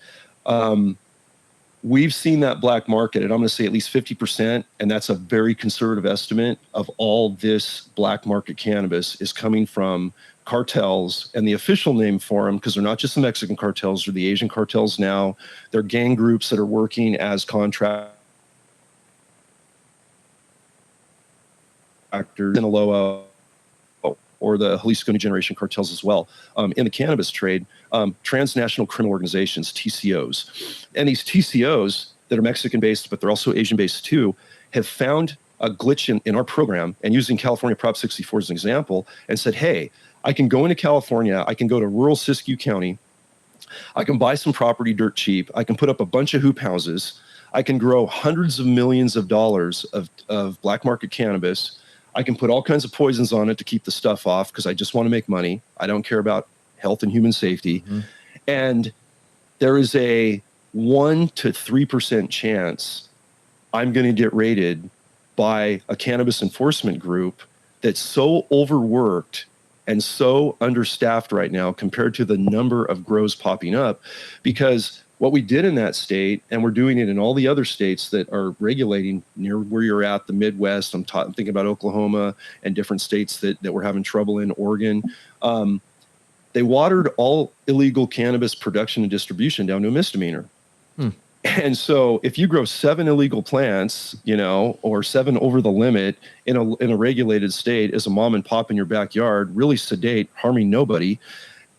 we've seen that black market, and I'm going to say at least 50%, and that's a very conservative estimate of all this black market cannabis is coming from cartels. And the official name for them, because they're not just the Mexican cartels, they're the Asian cartels now. They're gang groups that are working as contractors in Sinaloa, or the Jalisco New Generation cartels as well, in the cannabis trade, transnational criminal organizations, TCOs. And these TCOs that are Mexican-based, but they're also Asian-based too, have found a glitch in our program, and using California Prop 64 as an example, and said, hey, I can go into California, I can go to rural Siskiyou County, I can buy some property dirt cheap, I can put up a bunch of hoop houses, I can grow hundreds of millions of dollars of black market cannabis, I can put all kinds of poisons on it to keep the stuff off because I just want to make money. I don't care about health and human safety. And there is a 1 to 3% chance I'm going to get raided by a cannabis enforcement group that's so overworked and so understaffed right now compared to the number of grows popping up. Because what we did in that state, and we're doing it in all the other states that are regulating near where you're at, the Midwest, I'm thinking about Oklahoma and different states that we're having trouble in, Oregon. They watered all illegal cannabis production and distribution down to a misdemeanor. And so if you grow 7 illegal plants, you know, or 7 over the limit in a regulated state as a mom and pop in your backyard, really sedate, harming nobody,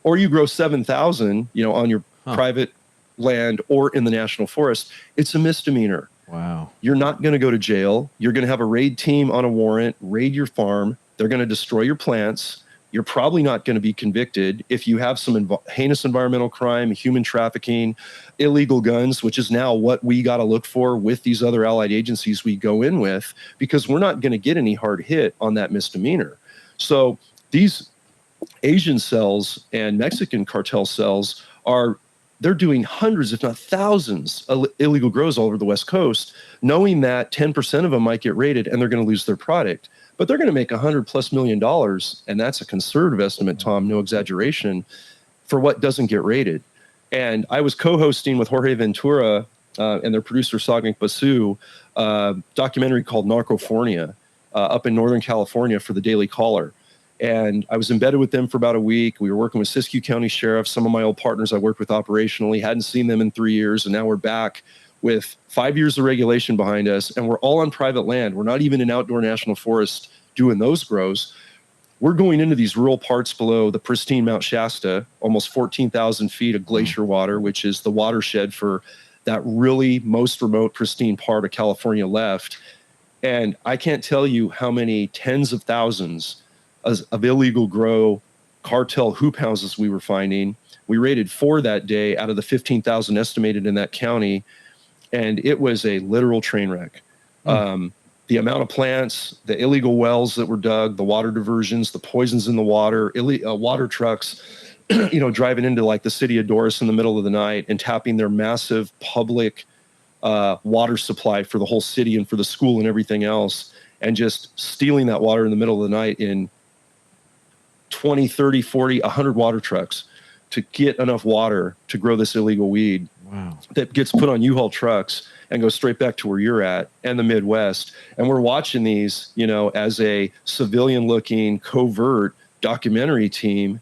or you grow 7,000, you know, on your private land or in the national forest, it's a misdemeanor. Wow. You're not going to go to jail. You're going to have a raid team on a warrant, raid your farm. They're going to destroy your plants. You're probably not going to be convicted if you have some heinous environmental crime, human trafficking, illegal guns, which is now what we got to look for with these other allied agencies we go in with, because we're not going to get any hard hit on that misdemeanor. So these Asian cells and Mexican cartel cells they're doing hundreds, if not thousands, of illegal grows all over the West Coast, knowing that 10% of them might get raided and they're going to lose their product. But they're going to make $100+ million, and that's a conservative estimate, Tom, no exaggeration, for what doesn't get raided. And I was co-hosting with Jorge Ventura and their producer, Sagnik Basu, a documentary called Narcofornia up in Northern California for the Daily Caller. And I was embedded with them for about a week. We were working with Siskiyou County Sheriff, some of my old partners I worked with operationally, hadn't seen them in 3 years, and now we're back with 5 years of regulation behind us, and we're all on private land. We're not even in outdoor national forest doing those grows. We're going into these rural parts below the pristine Mount Shasta, almost 14,000 feet of glacier water, which is the watershed for that really most remote, pristine part of California left. And I can't tell you how many tens of thousands of illegal grow cartel hoop houses we were finding. We raided 4 that day out of the 15,000 estimated in that county, and it was a literal train wreck. The amount of plants, the illegal wells that were dug, the water diversions, the poisons in the water, water trucks, you know, driving into like the city of Doris in the middle of the night and tapping their massive public water supply for the whole city and for the school and everything else, and just stealing that water in the middle of the night in 20, 30, 40, 100 water trucks to get enough water to grow this illegal weed. Wow. That gets put on U-Haul trucks and goes straight back to where you're at and the Midwest. And we're watching these, you know, as a civilian looking covert documentary team,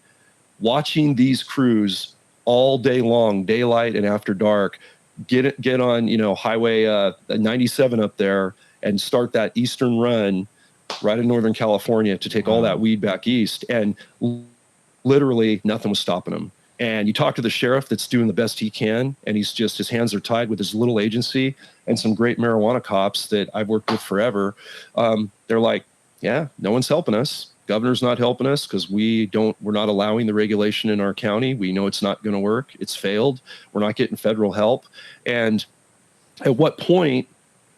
watching these crews all day long, daylight and after dark, get on, you know, Highway 97 up there and start that eastern run right in Northern California to take all that weed back east. And literally nothing was stopping them. And you talk to the sheriff that's doing the best he can, and he's just, his hands are tied with his little agency and some great marijuana cops that I've worked with forever. They're like, yeah, no one's helping us. Governor's not helping us because we're not allowing the regulation in our county. We know it's not going to work. It's failed. We're not getting federal help. And at what point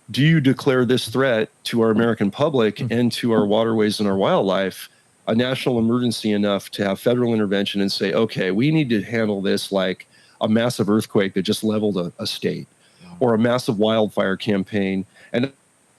do you declare this threat to our American public and to our waterways and our wildlife a national emergency enough to have federal intervention and say, okay, we need to handle this like a massive earthquake that just leveled a state, or a massive wildfire campaign, and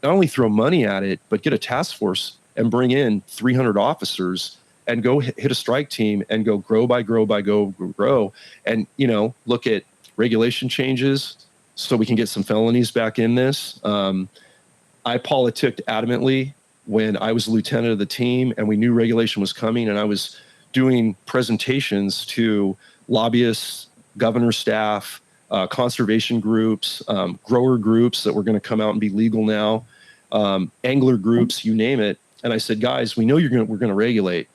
not only throw money at it, but get a task force and bring in 300 officers and go hit a strike team and go grow by grow, and, you know, look at regulation changes so we can get some felonies back in this. I politicked adamantly when I was lieutenant of the team and we knew regulation was coming, and I was doing presentations to lobbyists, governor staff, conservation groups, grower groups that were going to come out and be legal now, angler groups, you name it. And I said, guys, we know we're going to regulate.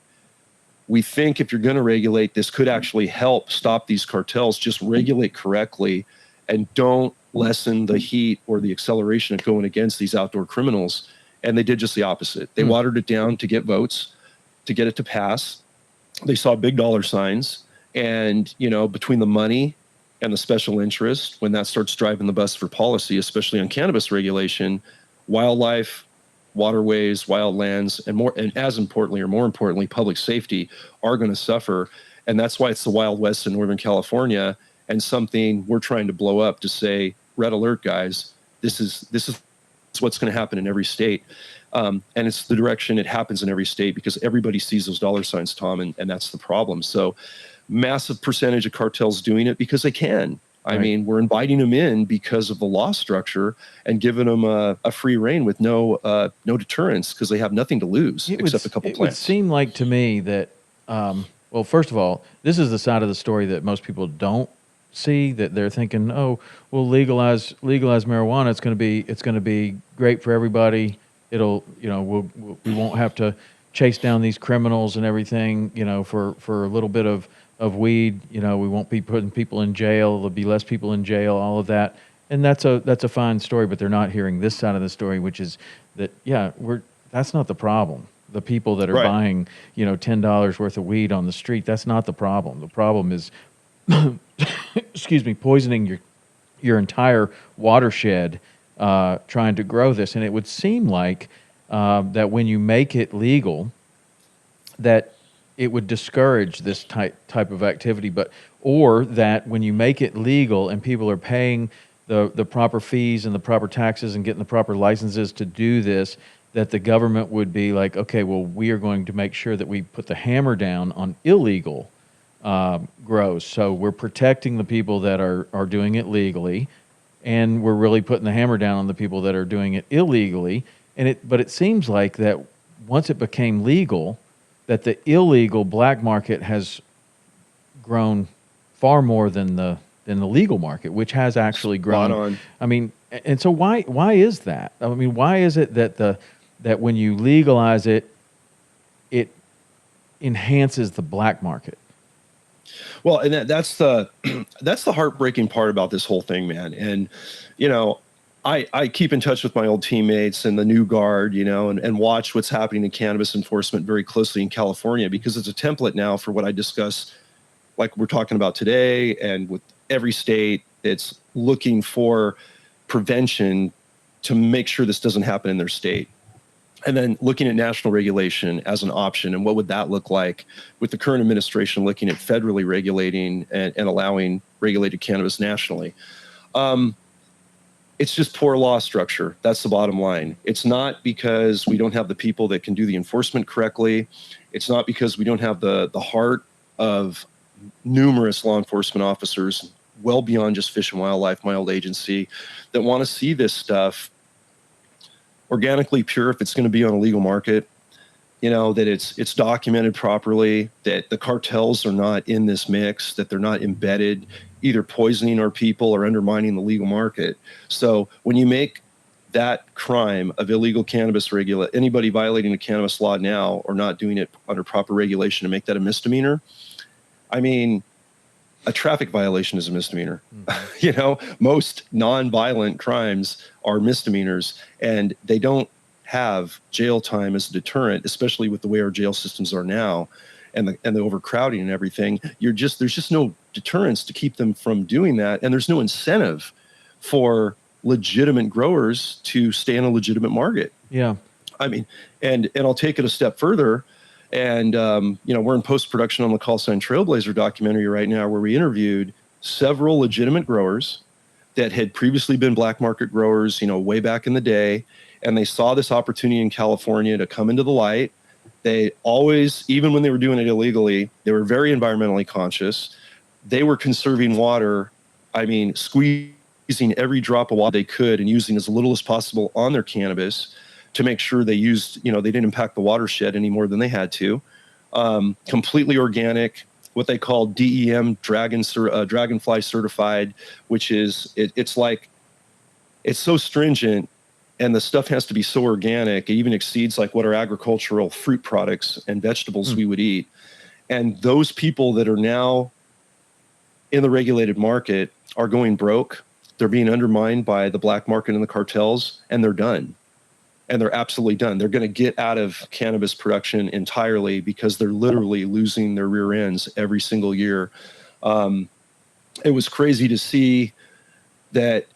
We think if you're going to regulate, this could actually help stop these cartels. Just regulate correctly and don't lessen the heat or the acceleration of going against these outdoor criminals. And they did just the opposite. They watered it down to get votes, to get it to pass. They saw big dollar signs. And, you know, between the money and the special interest, when that starts driving the bus for policy, especially on cannabis regulation, wildlife, waterways, wildlands, and more importantly, public safety are going to suffer. And that's why it's the Wild West in Northern California, and something we're trying to blow up to say, red alert, guys, this is what's going to happen in every state. And it's the direction it happens in every state because everybody sees those dollar signs, Tom, and that's the problem. So massive percentage of cartels doing it because they can. I mean, we're inviting them in because of the law structure and giving them a free rein with no deterrence because they have nothing to lose except a couple plants. It would seem like to me that, well, first of all, this is the side of the story that most people don't see, that they're thinking, oh, we'll legalize marijuana. It's going to be great for everybody. It'll, you know, we won't have to chase down these criminals and everything, you know, for a little bit of weed. You know, we won't be putting people in jail. There'll be less people in jail, all of that. And that's a fine story, but they're not hearing this side of the story, which is that, yeah, that's not the problem. The people that are buying, you know, $10 worth of weed on the street, that's not the problem. The problem is, excuse me, poisoning your entire watershed trying to grow this. And it would seem like that when you make it legal, that it would discourage this type of activity, or that when you make it legal and people are paying the proper fees and the proper taxes and getting the proper licenses to do this, that the government would be like, okay, well, we are going to make sure that we put the hammer down on illegal grows. So we're protecting the people that are doing it legally, and we're really putting the hammer down on the people that are doing it illegally. But it seems like that once it became legal, that the illegal black market has grown far more than the legal market, which has actually grown. I mean, and so why is that? I mean, why is it that when you legalize it, it enhances the black market? Well, and that's the heartbreaking part about this whole thing, man. And, you know, I keep in touch with my old teammates and the new guard, you know, and watch what's happening in cannabis enforcement very closely in California, because it's a template now for what I discuss, like we're talking about today, and with every state that's looking for prevention to make sure this doesn't happen in their state. And then looking at national regulation as an option, and what would that look like with the current administration looking at federally regulating and allowing regulated cannabis nationally. It's just poor law structure. That's the bottom line. It's not because we don't have the people that can do the enforcement correctly. It's not because we don't have the heart of numerous law enforcement officers, well beyond just Fish and Wildlife, my old agency, that want to see this stuff organically pure if it's going to be on a legal market, you know, that it's documented properly, that the cartels are not in this mix, that they're not embedded, either poisoning our people or undermining the legal market. So when you make that crime of illegal cannabis anybody violating the cannabis law now or not doing it under proper regulation, to make that a misdemeanor, I mean, a traffic violation is a misdemeanor. Mm-hmm. You know, most non-violent crimes are misdemeanors, and they don't have jail time as a deterrent, especially with the way our jail systems are now, and the overcrowding and everything. There's just no deterrence to keep them from doing that, and there's no incentive for legitimate growers to stay in a legitimate market. Yeah. I mean, and I'll take it a step further. And, we're in post-production on the Call Sign Trailblazer documentary right now, where we interviewed several legitimate growers that had previously been black market growers, way back in the day. And they saw this opportunity in California to come into the light. They always, even when they were doing it illegally, they were very environmentally conscious. They were conserving water. I mean, squeezing every drop of water they could and using as little as possible on their cannabis to make sure they used, they didn't impact the watershed any more than they had to. Completely organic, what they call DEM, Dragonfly certified, which is, it's so stringent, and the stuff has to be so organic, it even exceeds like what our agricultural fruit products and vegetables we would eat. And those people that are now in the regulated market are going broke. They're being undermined by the black market and the cartels, and they're done. And they're absolutely done. They're going to get out of cannabis production entirely because they're literally losing their rear ends every single year. It was crazy to see that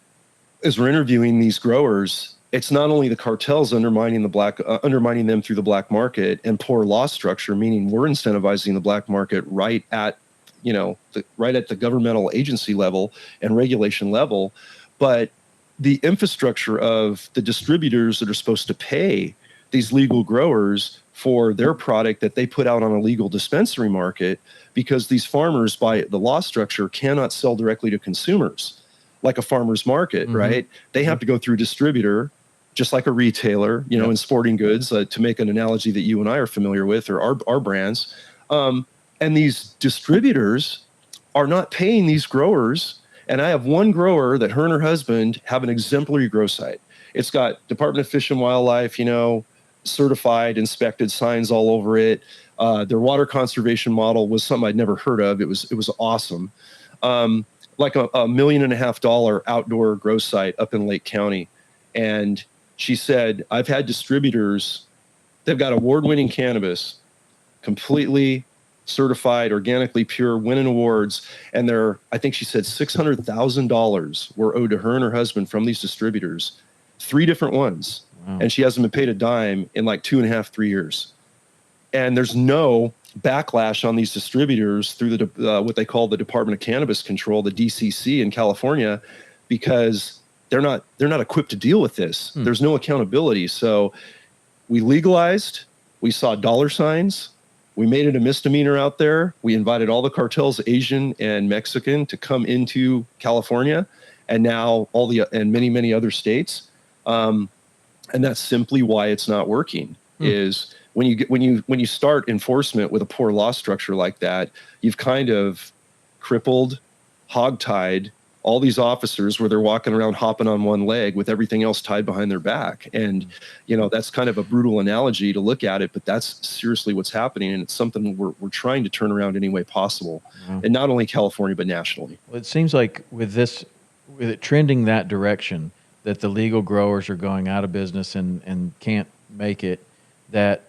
as we're interviewing these growers, it's not only the cartels undermining them through the black market and poor law structure, meaning we're incentivizing the black market right at the governmental agency level and regulation level, but the infrastructure of the distributors that are supposed to pay these legal growers for their product that they put out on a legal dispensary market, because these farmers, by the law structure, cannot sell directly to consumers like a farmer's market, right? They have to go through a distributor, just like a retailer, in sporting goods, to make an analogy that you and I are familiar with, or our brands. And these distributors are not paying these growers. And I have one grower that her and her husband have an exemplary grow site. It's got Department of Fish and Wildlife, certified, inspected signs all over it. Their water conservation model was something I'd never heard of. It was awesome. Like a $1.5 million outdoor grow site up in Lake County. And she said, I've had distributors, they've got award-winning cannabis, completely certified, organically pure, winning awards, and I think she said $600,000 were owed to her and her husband from these distributors, 3 different ones. Wow. And she hasn't been paid a dime in like 2.5, 3 years. And there's no backlash on these distributors through what they call the Department of Cannabis Control, the DCC in California, because they're not equipped to deal with this. There's no accountability. So we legalized, we saw dollar signs, we made it a misdemeanor out there. We invited all the cartels, Asian and Mexican, to come into California, and now and many, many other states. And that's simply why it's not working. Is when you start enforcement with a poor law structure like that, you've kind of crippled, hogtied all these officers where they're walking around hopping on one leg with everything else tied behind their back. And, that's kind of a brutal analogy to look at it, but that's seriously what's happening. And it's something we're trying to turn around any way possible. And not only California, but nationally. Well, it seems like with it trending that direction, that the legal growers are going out of business and can't make it, that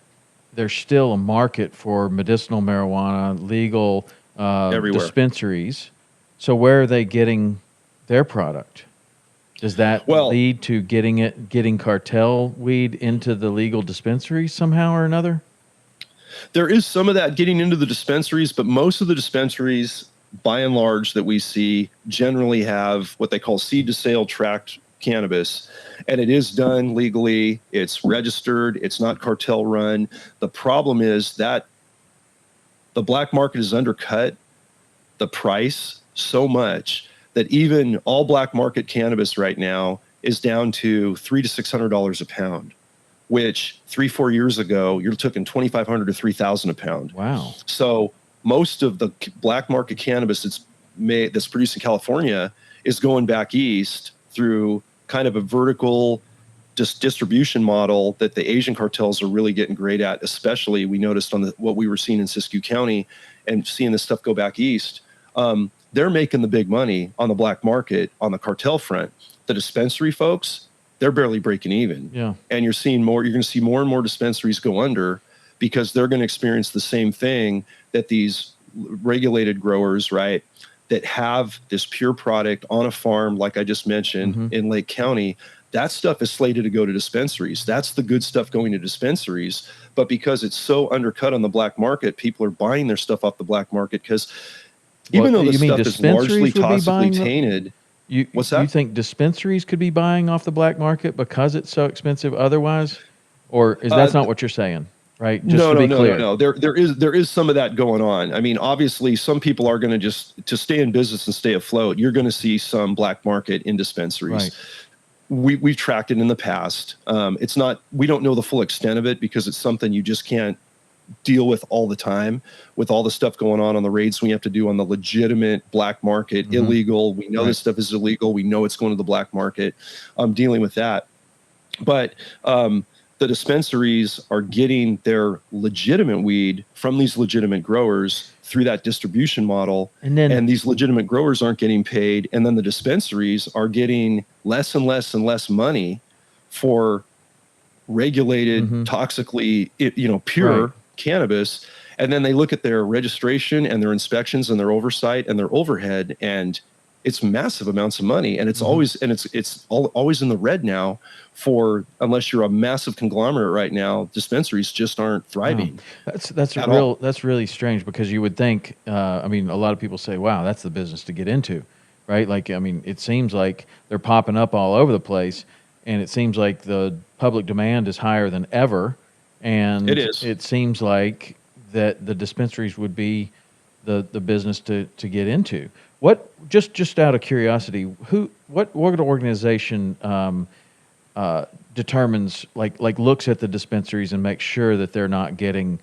there's still a market for medicinal marijuana, legal dispensaries. So where are they getting their product? Does that lead to getting cartel weed into the legal dispensaries somehow or another? There is some of that getting into the dispensaries, but most of the dispensaries, by and large, that we see generally have what they call seed to sale tracked cannabis, and it is done legally. It's registered. It's not cartel run. The problem is that the black market has undercut the price so much that even all black market cannabis right now is down to $300 to $600 a pound, which 3-4 years ago you're talking $2,500 to $3,000 a pound. Wow! So most of the black market cannabis that's produced in California is going back east through kind of a vertical distribution model that the Asian cartels are really getting great at. Especially, we noticed on what we were seeing in Siskiyou County and seeing this stuff go back east. They're making the big money on the black market on the cartel front. The dispensary folks, they're barely breaking even. Yeah. And you're going to see more and more dispensaries go under because they're going to experience the same thing that these regulated growers, right, that have this pure product on a farm, like I just mentioned in Lake County. That stuff is slated to go to dispensaries. That's the good stuff going to dispensaries. But because it's so undercut on the black market, people are buying their stuff off the black market because even though the stuff is largely toxically tainted. What's that? You think dispensaries could be buying off the black market because it's so expensive otherwise? Or is that's not what you're saying? Right? Just to be clear. No. There is some of that going on. I mean, obviously, some people are going to to stay in business and stay afloat. You're going to see some black market in dispensaries. Right. We've tracked it in the past. It's not. We don't know the full extent of it because it's something you just can't deal with all the time. With all the stuff going on the raids we have to do on the legitimate black market, illegal. We know this stuff is illegal. We know it's going to the black market. I'm dealing with that, but. The dispensaries are getting their legitimate weed from these legitimate growers through that distribution model. And these legitimate growers aren't getting paid. And then the dispensaries are getting less and less and less money for regulated, toxically, pure cannabis. And then they look at their registration and their inspections and their oversight and their overhead, and it's massive amounts of money, and it's always always in the red now. Unless you're a massive conglomerate right now, dispensaries just aren't thriving. That's really strange because you would think. I mean, a lot of people say, "Wow, that's the business to get into," right? Like, I mean, it seems like they're popping up all over the place, and it seems like the public demand is higher than ever, and it is. It seems like that the dispensaries would be the business to get into. What just out of curiosity, what organization determines like looks at the dispensaries and makes sure that they're not getting,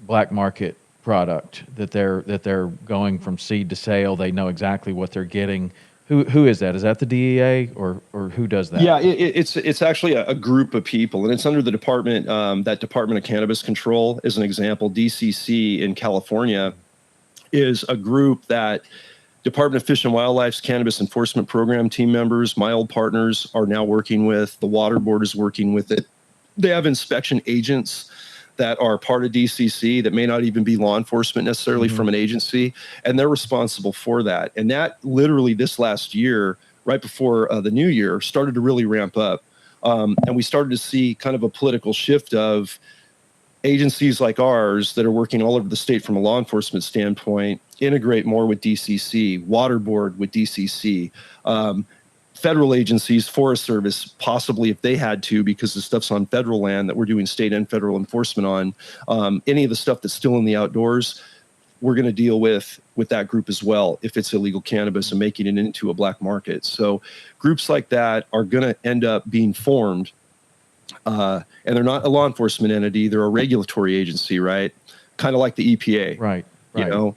black market product, that they're going from seed to sale, they know exactly what they're getting. Who is that? Is that the DEA or who does that? Yeah, it's actually a group of people, and it's under the department, that Department of Cannabis Control is an example. DCC in California is a group that Department of Fish and Wildlife's Cannabis Enforcement Program team members, my old partners, are now working with. The Water Board is working with it. They have inspection agents that are part of DCC that may not even be law enforcement necessarily from an agency, and they're responsible for that. And that literally this last year, right before the new year, started to really ramp up. And we started to see kind of a political shift of agencies like ours that are working all over the state from a law enforcement standpoint, integrate more with DCC, Water Board with DCC, federal agencies, Forest Service, possibly if they had to, because the stuff's on federal land that we're doing state and federal enforcement on. Any of the stuff that's still in the outdoors, we're going to deal with that group as well if it's illegal cannabis and making it into a black market. So groups like that are going to end up being formed. And they're not a law enforcement entity. They're a regulatory agency, right? Kind of like the EPA. Right.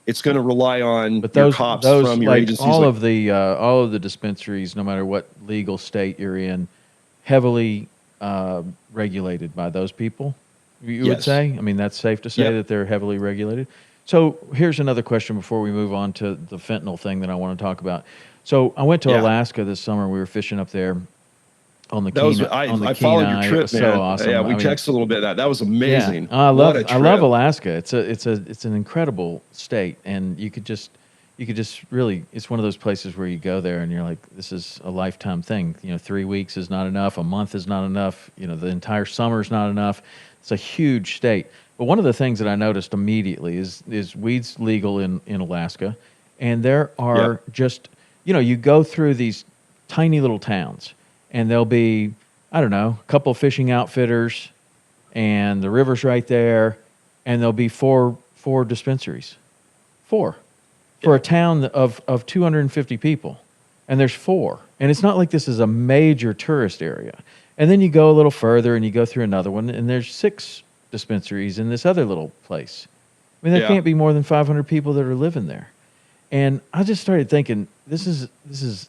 It's going to rely on your cops from your agencies. all of the dispensaries, no matter what legal state you're in, heavily regulated by those people. You would say? I mean, that's safe to say that they're heavily regulated. So here's another question before we move on to the fentanyl thing that I want to talk about. So I went to Alaska this summer. We were fishing up there on the Kenai. I followed your trip, man. So awesome. Yeah, we texted a little bit of that. That was amazing. Yeah. I love Alaska. It's an incredible state, and you could just really, it's one of those places where you go there and you're like, this is a lifetime thing. 3 weeks is not enough. A month is not enough. The entire summer is not enough. It's a huge state. But one of the things that I noticed immediately is weed's legal in Alaska, and there are just, you go through these tiny little towns, and there'll be, I don't know, a couple of fishing outfitters, and the river's right there, and there'll be four dispensaries. For a town of 250 people, and there's 4. And it's not like this is a major tourist area. And then you go a little further, and you go through another one, and there's 6 dispensaries in this other little place. I mean, there can't be more than 500 people that are living there. And I just started thinking, this is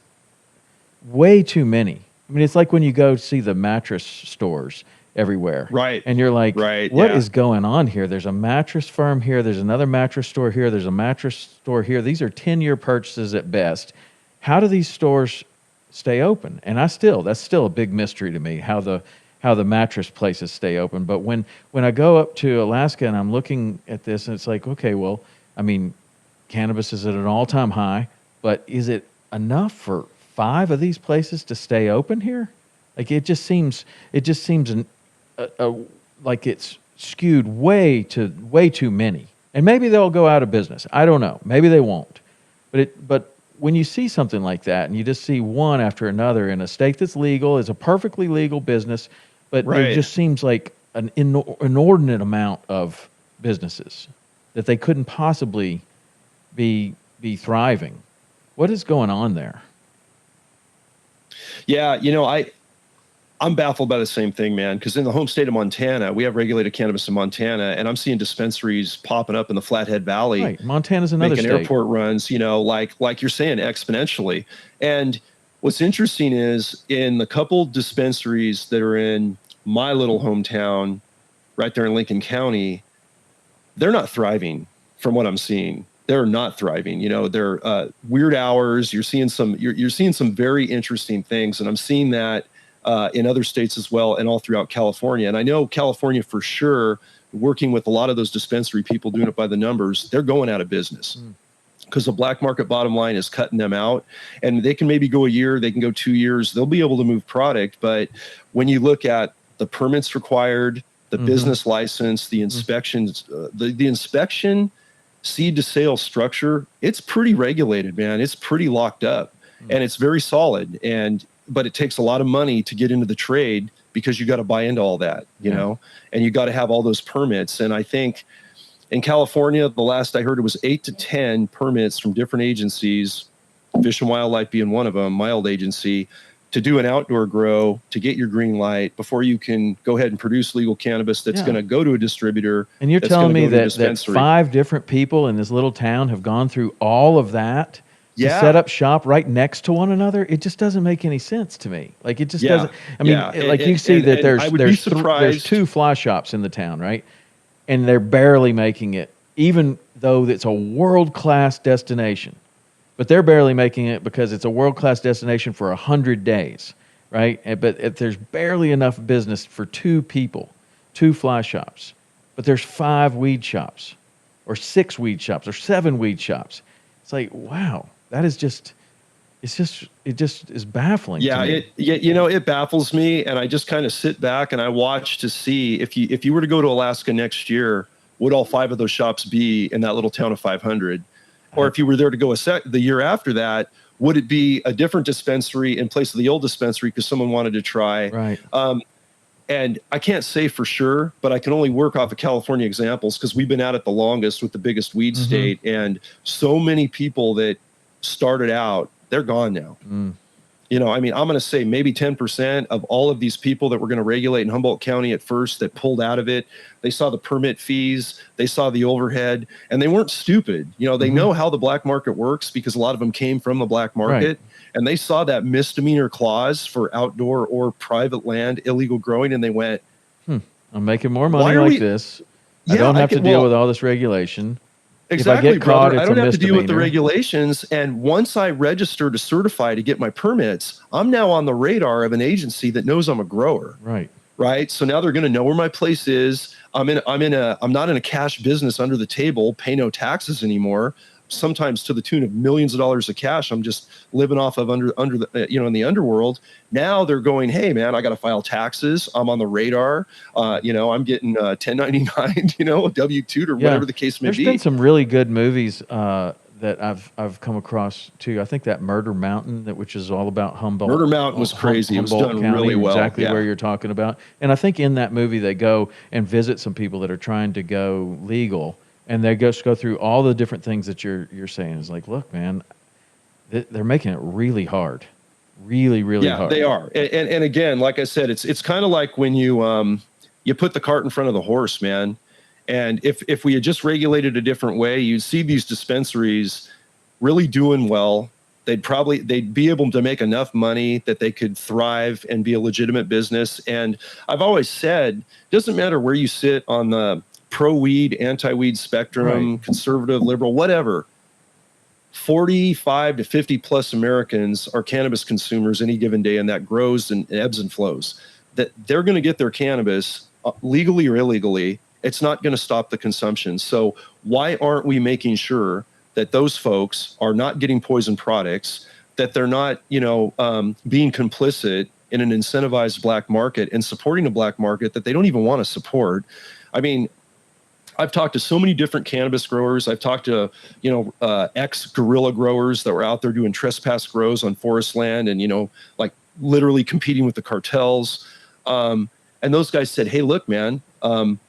way too many. I mean, it's like when you go see the mattress stores everywhere. Right. And you're like, what is going on here? There's a mattress firm here. There's another mattress store here. There's a mattress store here. These are 10-year purchases at best. How do these stores stay open. And that's still a big mystery to me, how the mattress places stay open. But when I go up to Alaska and I'm looking at this, and it's like, okay, well, I mean, cannabis is at an all-time high, but is it enough for 5 of these places to stay open here? Like it just seems like it's skewed way too many. And maybe they'll go out of business. I don't know. Maybe they won't. But when you see something like that, and you just see one after another in a state that's legal, is a perfectly legal business, but there just seems like an inordinate amount of businesses that they couldn't possibly be thriving. What is going on there? Yeah, I'm baffled by the same thing, man, because in the home state of Montana, we have regulated cannabis in Montana, and I'm seeing dispensaries popping up in the Flathead Valley. Right. Montana's another making state. Airport runs, like you're saying, exponentially. And what's interesting is in the couple dispensaries that are in my little hometown, right there in Lincoln County, they're not thriving from what I'm seeing. They're not thriving. They're weird hours. You're seeing some very interesting things, and I'm seeing that in other states as well, and all throughout California. And I know California for sure, working with a lot of those dispensary people doing it by the numbers, they're going out of business because the black market bottom line is cutting them out. And they can maybe go a year, they can go 2 years, they'll be able to move product. But when you look at the permits required, the business license, the inspections, the inspection, seed to sale structure, it's pretty regulated, man. It's pretty locked up and it's very solid. But it takes a lot of money to get into the trade because you got to buy into all that, you know, and you got to have all those permits. And I think in California, the last I heard, it was 8 to 10 permits from different agencies, Fish and Wildlife being one of them, mild agency, to do an outdoor grow, to get your green light before you can go ahead and produce legal cannabis that's going to go to a distributor. And you're telling me that 5 different people in this little town have gone through all of that to set up shop right next to one another? It just doesn't make any sense to me. Like it just doesn't. I mean, you see that there's 2 fly shops in the town, right? And they're barely making it, even though it's a world-class destination. But they're barely making it because it's a world-class destination for 100 days, right? But there's barely enough business for 2 people, 2 fly shops. But there's 5 weed shops, or 6 weed shops, or 7 weed shops. It's like, wow. That is it just is baffling. Yeah, to me. it baffles me, and I just kind of sit back and I watch to see if you were to go to Alaska next year, would all 5 of those shops be in that little town of 500? Or if you were there to go the year after that, would it be a different dispensary in place of the old dispensary because someone wanted to try? Right. And I can't say for sure, but I can only work off of California examples because we've been at it the longest with the biggest weed state, and so many people that started out, they're gone now. I mean, I'm going to say maybe 10% of all of these people that were going to regulate in Humboldt County at first that pulled out of it. They saw the permit fees, they saw the overhead, and they weren't stupid. They know how the black market works because a lot of them came from the black market, and they saw that misdemeanor clause for outdoor or private land illegal growing, and they went, I'm making more money this. I don't have to deal with all this regulation. Exactly, if I get caught, brother. I don't have to deal with the misdemeanor. regulations. And once I register to certify to get my permits, I'm now on the radar of an agency that knows I'm a grower. Right. So now they're going to know where my place is. I'm not in a cash business under the table, pay no taxes anymore. Sometimes to the tune of millions of dollars of cash. I'm just living off of under the, in the underworld. Now they're going, hey man, I got to file taxes. I'm on the radar. I'm getting 1099, a W-2 or whatever the case may be. There's been some really good movies that I've come across too. I think that Murder Mountain, which is all about Humboldt. Murder Mountain was crazy. It was done County, really well. Exactly where you're talking about. And I think in that movie they go and visit some people that are trying to go legal. And they just go through all the different things that you're saying. It's like, look, man, they're making it really hard, really hard. Yeah, they are. And again, like I said, it's kind of like when you put the cart in front of the horse, man. And if we had just regulated a different way, you'd see these dispensaries really doing well. They'd be able to make enough money that they could thrive and be a legitimate business. And I've always said, it doesn't matter where you sit on the pro-weed, anti-weed spectrum, conservative, liberal, whatever. 45 to 50 plus Americans are cannabis consumers any given day, and that grows and ebbs and flows. That they're going to get their cannabis legally or illegally. It's not going to stop the consumption. So why aren't we making sure that those folks are not getting poison products, that they're not, being complicit in an incentivized black market and supporting a black market that they don't even want to support? I mean, I've talked to so many different cannabis growers. I've talked to, ex-guerrilla growers that were out there doing trespass grows on forest land and, like literally competing with the cartels. And those guys said, hey, look, man,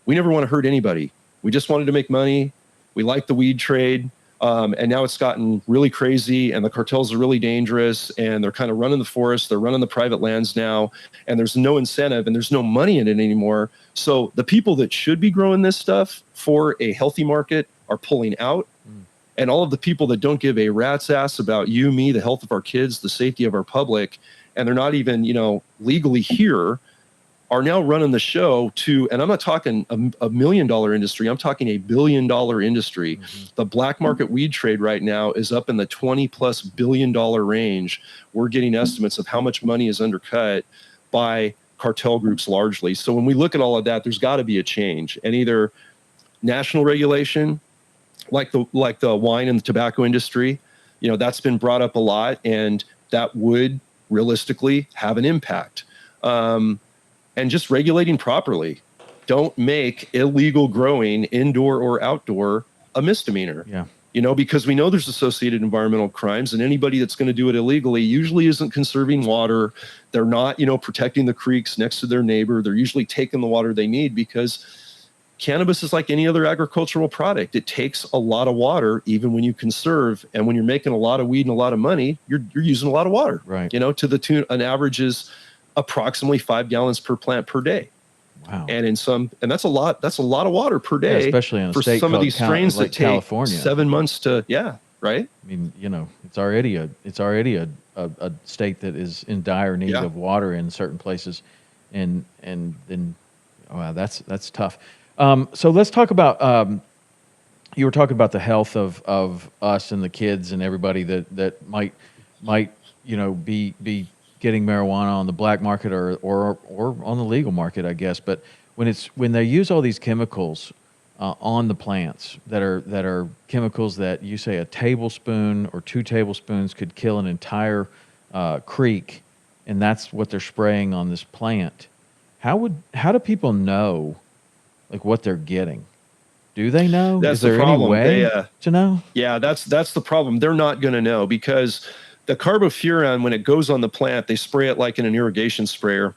we never want to hurt anybody. We just wanted to make money. We like the weed trade. And now it's gotten really crazy, and the cartels are really dangerous, and they're kind of running the forest. They're running the private lands now, and there's no incentive and there's no money in it anymore. So the people that should be growing this stuff for a healthy market are pulling out. And all of the people that don't give a rat's ass about you, me, the health of our kids, the safety of our public, and they're not even, legally here, are now running the show to, and I'm not talking a $1 million industry, I'm talking $1 billion industry. Mm-hmm. The black market weed trade right now is up in the $20+ billion range. We're getting estimates of how much money is undercut by cartel groups largely. So when we look at all of that, there's got to be a change, and either national regulation, like the wine and the tobacco industry, that's been brought up a lot, and that would realistically have an impact. And just regulating properly. Don't make illegal growing, indoor or outdoor, a misdemeanor. Yeah. Because we know there's associated environmental crimes, and anybody that's going to do it illegally usually isn't conserving water. They're not, protecting the creeks next to their neighbor. They're usually taking the water they need, because cannabis is like any other agricultural product. It takes a lot of water, even when you conserve. And when you're making a lot of weed and a lot of money, you're using a lot of water. Right. To the tune, an average is approximately 5 gallons per plant per day. Wow. And that's a lot of water per day, especially in a for state some of these strains like that take California. 7 months to, right? I mean, it's already a state that is in dire need of water in certain places. And then, wow, that's tough. So let's talk about, you were talking about the health of us and the kids and everybody that might, be getting marijuana on the black market or on the legal market, I guess. But when they use all these chemicals on the plants that are chemicals that you say a tablespoon or 2 tablespoons could kill an entire creek, and that's what they're spraying on this plant. How do people know like what they're getting? Do they know? That's Is there the problem. any way to know? Yeah, that's the problem. They're not going to know, because the carbofuran, when it goes on the plant, they spray it like in an irrigation sprayer,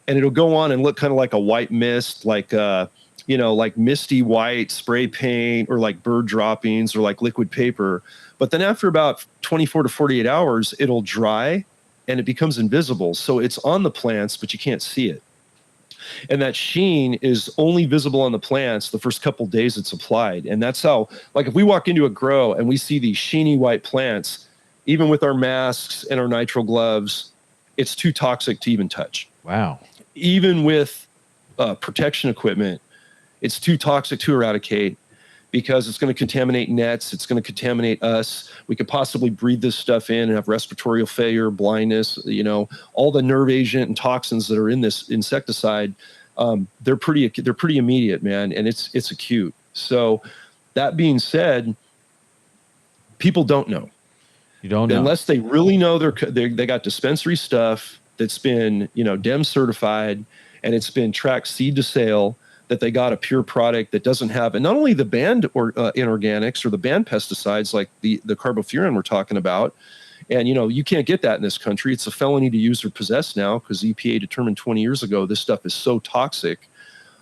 and it'll go on and look kind of like a white mist, like like misty white spray paint, or like bird droppings, or like liquid paper. But then after about 24 to 48 hours, it'll dry and it becomes invisible. So it's on the plants, but you can't see it. And that sheen is only visible on the plants the first couple days it's applied. And that's how, like, if we walk into a grow and we see these sheeny white plants, even with our masks and our nitrile gloves, it's too toxic to even touch. Wow. Even with protection equipment, it's too toxic to eradicate, because it's going to contaminate nets. It's going to contaminate us. We could possibly breathe this stuff in and have respiratory failure, blindness, all the nerve agent and toxins that are in this insecticide. They're pretty immediate, man. And it's acute. So that being said, people don't know. You don't know. Unless they really know they got dispensary stuff that's been, DEM certified, and it's been tracked seed to sale, that they got a pure product that doesn't have, and not only the banned inorganics or the banned pesticides like the carbofuran we're talking about. And, you can't get that in this country. It's a felony to use or possess now, because EPA determined 20 years ago this stuff is so toxic.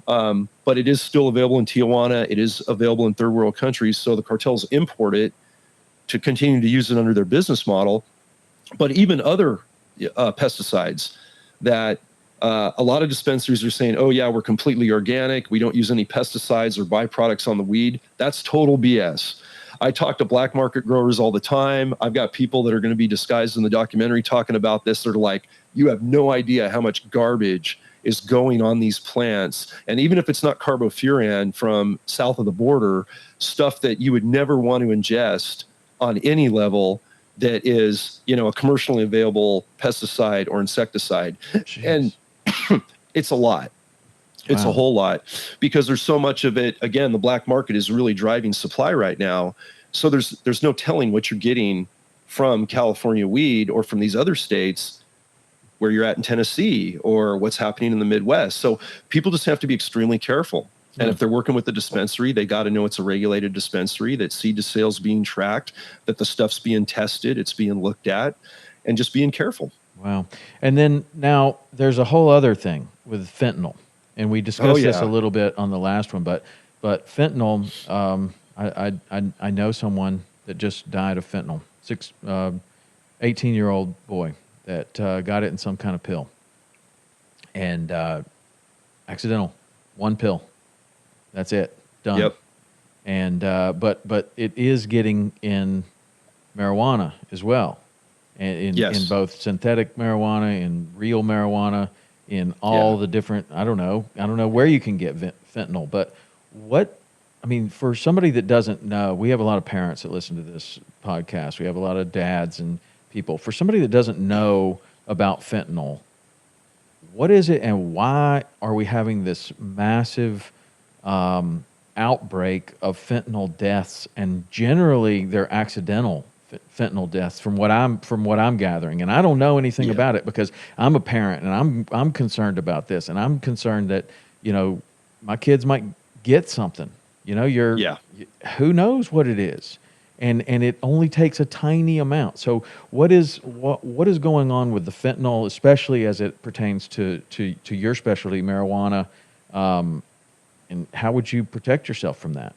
But it is still available in Tijuana. It is available in third world countries. So the cartels import it to continue to use it under their business model. But even other pesticides that a lot of dispensaries are saying, oh yeah, we're completely organic, we don't use any pesticides or byproducts on the weed. That's total BS. I talk to black market growers all the time. I've got people that are going to be disguised in the documentary talking about this. They're like, you have no idea how much garbage is going on these plants. And even if it's not carbofuran from south of the border, stuff that you would never want to ingest on any level that is, a commercially available pesticide or insecticide. Jeez. And it's a lot. It's a whole lot, because there's so much of it. Again, the black market is really driving supply right now. So there's no telling what you're getting from California weed or from these other states where you're at in Tennessee, or what's happening in the Midwest. So people just have to be extremely careful. And if they're working with the dispensary, they got to know it's a regulated dispensary, that seed to sales being tracked, that the stuff's being tested, it's being looked at, and just being careful. Wow. And then now there's a whole other thing with fentanyl. And we discussed this a little bit on the last one, but fentanyl, I know someone that just died of fentanyl, 18-year-old boy that got it in some kind of pill, and accidental, one pill, that's it, done. Yep. And but it is getting in marijuana as well, and in both synthetic marijuana and real marijuana. In all the different, I don't know where you can get fentanyl, but for somebody that doesn't know, we have a lot of parents that listen to this podcast. We have a lot of dads and people. For somebody that doesn't know about fentanyl, what is it and why are we having this massive outbreak of fentanyl deaths? And generally they're accidental fentanyl deaths from what I'm gathering, and I don't know anything about it because I'm a parent and I'm concerned about this, and I'm concerned that my kids might get something. Who knows what it is, and it only takes a tiny amount. So what is going on with the fentanyl, especially as it pertains to your specialty, marijuana, and how would you protect yourself from that?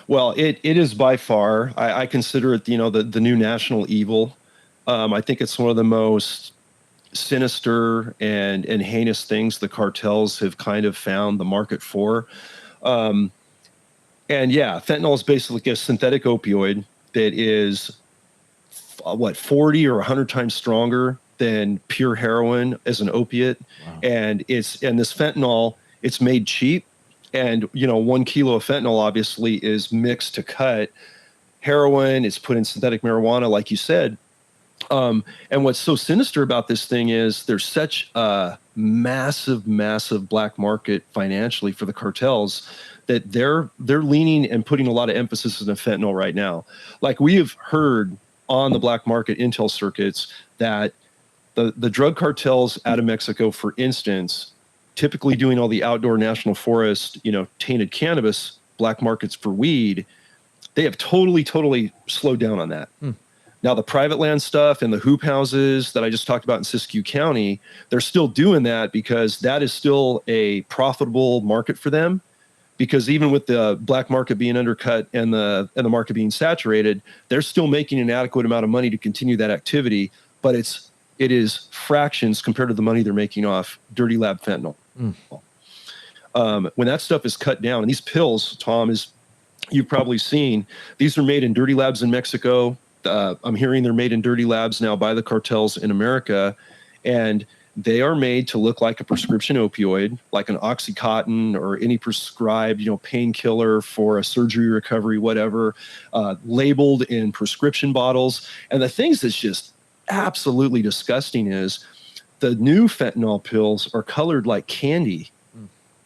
Well, it is by far, I consider it, the new national evil. I think it's one of the most sinister and heinous things the cartels have kind of found the market for. And fentanyl is basically a synthetic opioid that is 40 or 100 times stronger than pure heroin as an opiate. Wow. And this fentanyl, it's made cheap. And, 1 kilo of fentanyl obviously is mixed to cut heroin. It's put in synthetic marijuana, like you said. And what's so sinister about this thing is there's such a massive black market financially for the cartels that they're leaning and putting a lot of emphasis on the fentanyl right now. Like, we have heard on the black market intel circuits that the drug cartels out of Mexico, for instance, typically doing all the outdoor national forest, tainted cannabis black markets for weed, they have totally slowed down on that. Now, the private land stuff and the hoop houses that I just talked about in Siskiyou County, they're still doing that because that is still a profitable market for them. Because even with the black market being undercut and the market being saturated, they're still making an adequate amount of money to continue that activity. But it is fractions compared to the money they're making off dirty lab fentanyl. When that stuff is cut down, and these pills, Tom, you've probably seen, these are made in dirty labs in Mexico. I'm hearing they're made in dirty labs now by the cartels in America, and they are made to look like a prescription opioid, like an Oxycontin or any prescribed, painkiller for a surgery recovery, whatever, labeled in prescription bottles. And the things that's just absolutely disgusting is the new fentanyl pills are colored like candy,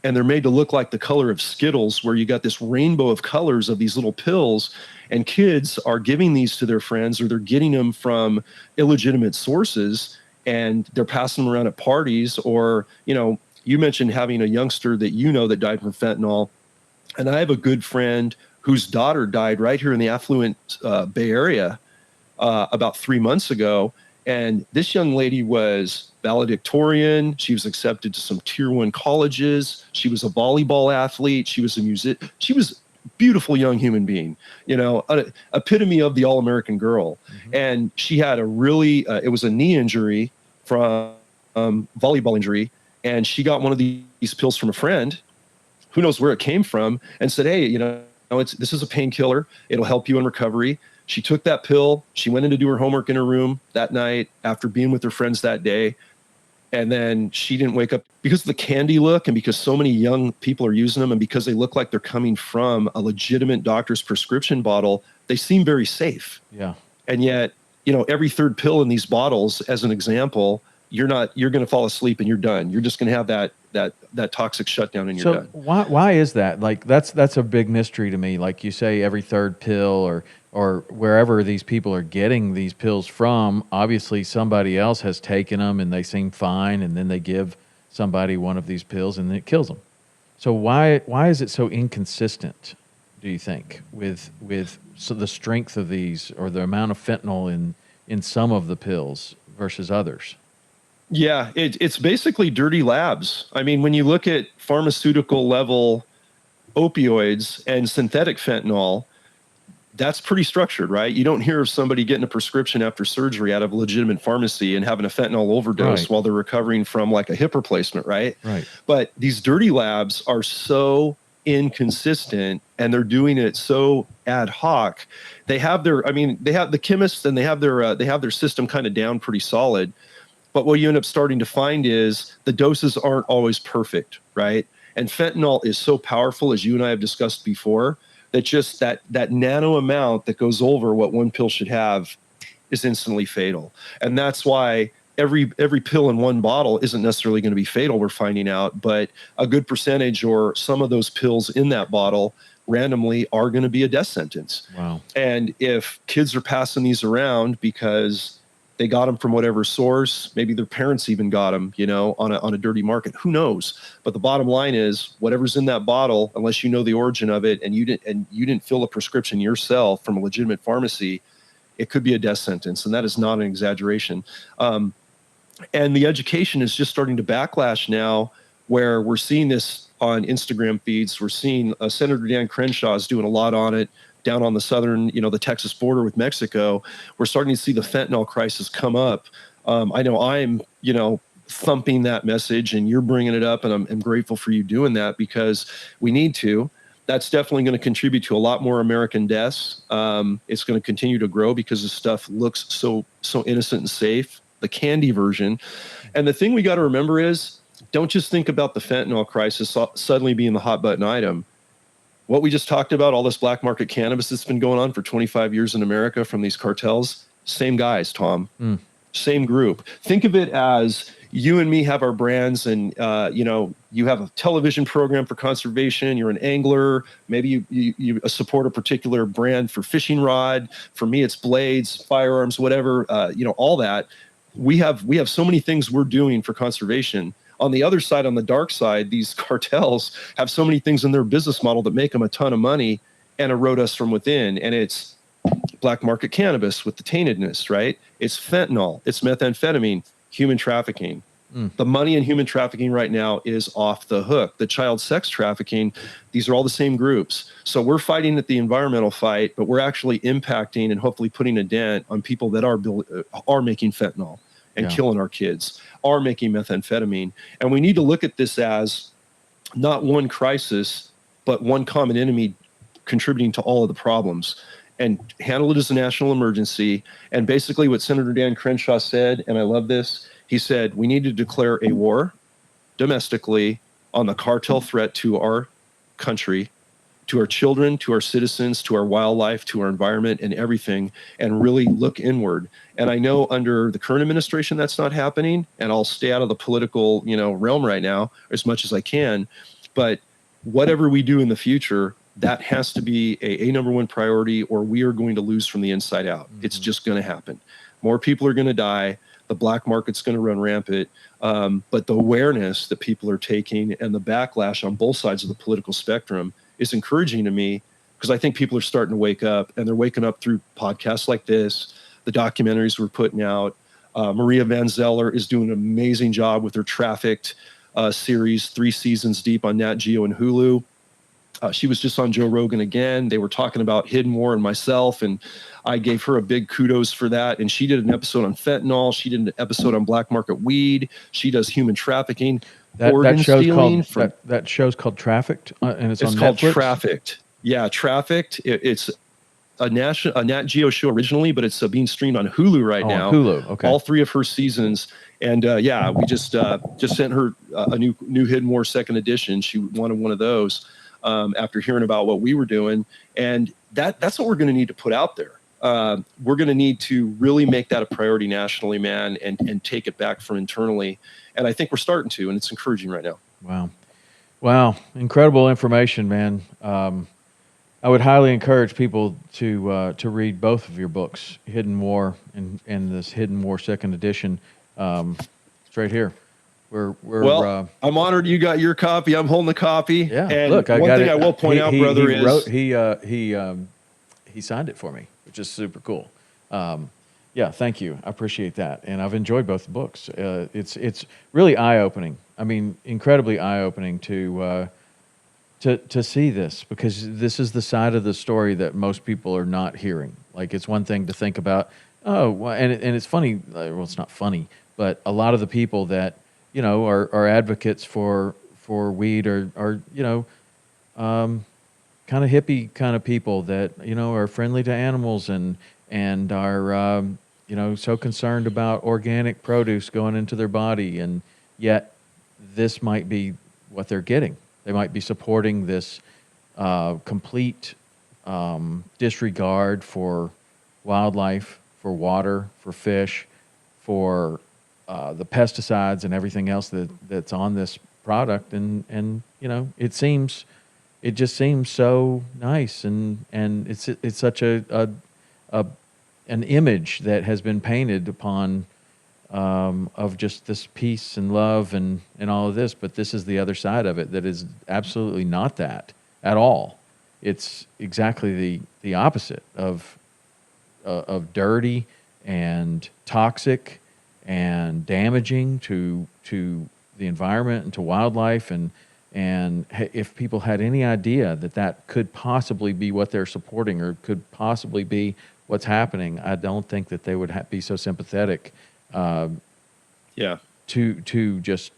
and they're made to look like the color of Skittles, where you got this rainbow of colors of these little pills, and kids are giving these to their friends, or they're getting them from illegitimate sources, and they're passing them around at parties. Or, you mentioned having a youngster that that died from fentanyl, and I have a good friend whose daughter died right here in the affluent Bay Area about 3 months ago. And this young lady was valedictorian. She was accepted to some tier 1 colleges. She was a volleyball athlete. She was a musician. She was a beautiful young human being, an epitome of the all-American girl. Mm-hmm. And she had a really, it was a knee injury from volleyball injury. And she got one of these pills from a friend, who knows where it came from, and said, hey, this is a painkiller. It'll help you in recovery. She took that pill. She went in to do her homework in her room that night after being with her friends that day. And then she didn't wake up because of the candy look and because so many young people are using them and because they look like they're coming from a legitimate doctor's prescription bottle, they seem very safe. Yeah. And yet, every third pill in these bottles, as an example, you're going to fall asleep and you're done. You're just going to have that toxic shutdown and you're done. Why is that? Like, that's a big mystery to me. Like you say, every third pill or wherever these people are getting these pills from, obviously somebody else has taken them and they seem fine, and then they give somebody one of these pills and it kills them. So why is it so inconsistent, do you think, with the strength of these or the amount of fentanyl in some of the pills versus others? Yeah, it's basically dirty labs. I mean, when you look at pharmaceutical level opioids and synthetic fentanyl, that's pretty structured, right? You don't hear of somebody getting a prescription after surgery out of a legitimate pharmacy and having a fentanyl overdose while they're recovering from like a hip replacement, right? Right. But these dirty labs are so inconsistent and they're doing it so ad hoc. They have the chemists and they have their system kind of down pretty solid. But what you end up starting to find is the doses aren't always perfect, right? And fentanyl is so powerful, as you and I have discussed before, that just that nano amount that goes over what one pill should have is instantly fatal. And that's why every pill in one bottle isn't necessarily going to be fatal, we're finding out, but a good percentage or some of those pills in that bottle randomly are going to be a death sentence. Wow. And if kids are passing these around because they got them from whatever source, maybe their parents even got them, on a dirty market, who knows? But the bottom line is whatever's in that bottle, unless you know the origin of it and you didn't fill a prescription yourself from a legitimate pharmacy, it could be a death sentence. And that is not an exaggeration. And the education is just starting to backlash now, where we're seeing this on Instagram feeds. We're seeing Senator Dan Crenshaw is doing a lot on it. Down on the southern, the Texas border with Mexico, we're starting to see the fentanyl crisis come up. I know I'm, thumping that message and you're bringing it up, and I'm grateful for you doing that because we need to. That's definitely going to contribute to a lot more American deaths. It's going to continue to grow because this stuff looks so innocent and safe, the candy version. And the thing we got to remember is, don't just think about the fentanyl crisis suddenly being the hot button item. What we just talked about, all this black market cannabis that's been going on for 25 years in America from these cartels, same guys, Tom, same group. Think of it as you and me have our brands and, you have a television program for conservation. You're an angler. Maybe you support a particular brand for fishing rod. For me, it's blades, firearms, whatever, all that. We have so many things we're doing for conservation. On the other side, on the dark side, these cartels have so many things in their business model that make them a ton of money and erode us from within. And it's black market cannabis with the taintedness, right? It's fentanyl, it's methamphetamine, human trafficking. The money in human trafficking right now is off the hook. The child sex trafficking, these are all the same groups. So we're fighting at the environmental fight, but we're actually impacting and hopefully putting a dent on people that are making fentanyl and killing our kids, are making methamphetamine. And we need to look at this as not one crisis, but one common enemy contributing to all of the problems, and handle it as a national emergency. And basically what Senator Dan Crenshaw said, and I love this, he said, we need to declare a war domestically on the cartel threat to our country, to our children, to our citizens, to our wildlife, to our environment and everything, and really look inward. And I know under the current administration that's not happening, and I'll stay out of the political, realm right now as much as I can. But whatever we do in the future, that has to be a number one priority, or we are going to lose from the inside out. It's just going to happen. More people are going to die. The black market's going to run rampant. But the awareness that people are taking and the backlash on both sides of the political spectrum is encouraging to me, because I think people are starting to wake up, and they're waking up through podcasts like this, the documentaries we're putting out. Maria Van Zeller is doing an amazing job with her Trafficked series, 3 seasons deep on Nat Geo and Hulu. She was just on Joe Rogan again. They were talking about Hidden War and myself, and I gave her a big kudos for that. And she did an episode on fentanyl. She did an episode on black market weed. She does human trafficking, organ stealing. That show's called Trafficked, and it's on called Netflix? Trafficked. Yeah, Trafficked. It's a Nat Geo show originally, but it's being streamed on Hulu right now. On Hulu, okay. All 3 of her seasons. And yeah, we just sent her a new Hidden War second edition. She wanted one of those after hearing about what we were doing, and that's what we're going to need to put out there. We're going to need to really make that a priority nationally, man, and take it back from internally. And I think we're starting to, and it's encouraging right now. Wow, incredible information, man. I would highly encourage people to read both of your books, Hidden War and this Hidden War second edition. It's right here. Well, I'm honored you got your copy. I'm holding the copy. Yeah, and look, one thing I will point out, brother, he signed it for me, which is super cool. Yeah, thank you. I appreciate that, and I've enjoyed both the books. It's really eye opening. I mean, incredibly eye opening to see this, because this is the side of the story that most people are not hearing. Like, it's one thing to think about, and it's funny. Well, it's not funny, but a lot of the people that are advocates for weed are kind of hippie kind of people that are friendly to animals and are so concerned about organic produce going into their body, and yet this might be what they're getting. They might be supporting this complete disregard for wildlife, for water, for fish, for the pesticides and everything else that's on this product. And it just seems so nice, and it's such an image that has been painted upon of just this peace and love and all of this, but this is the other side of it that is absolutely not that at all. It's exactly the opposite of dirty and toxic and damaging to the environment and to wildlife. And if people had any idea that could possibly be what they're supporting or could possibly be what's happening, I don't think that they would be so sympathetic to just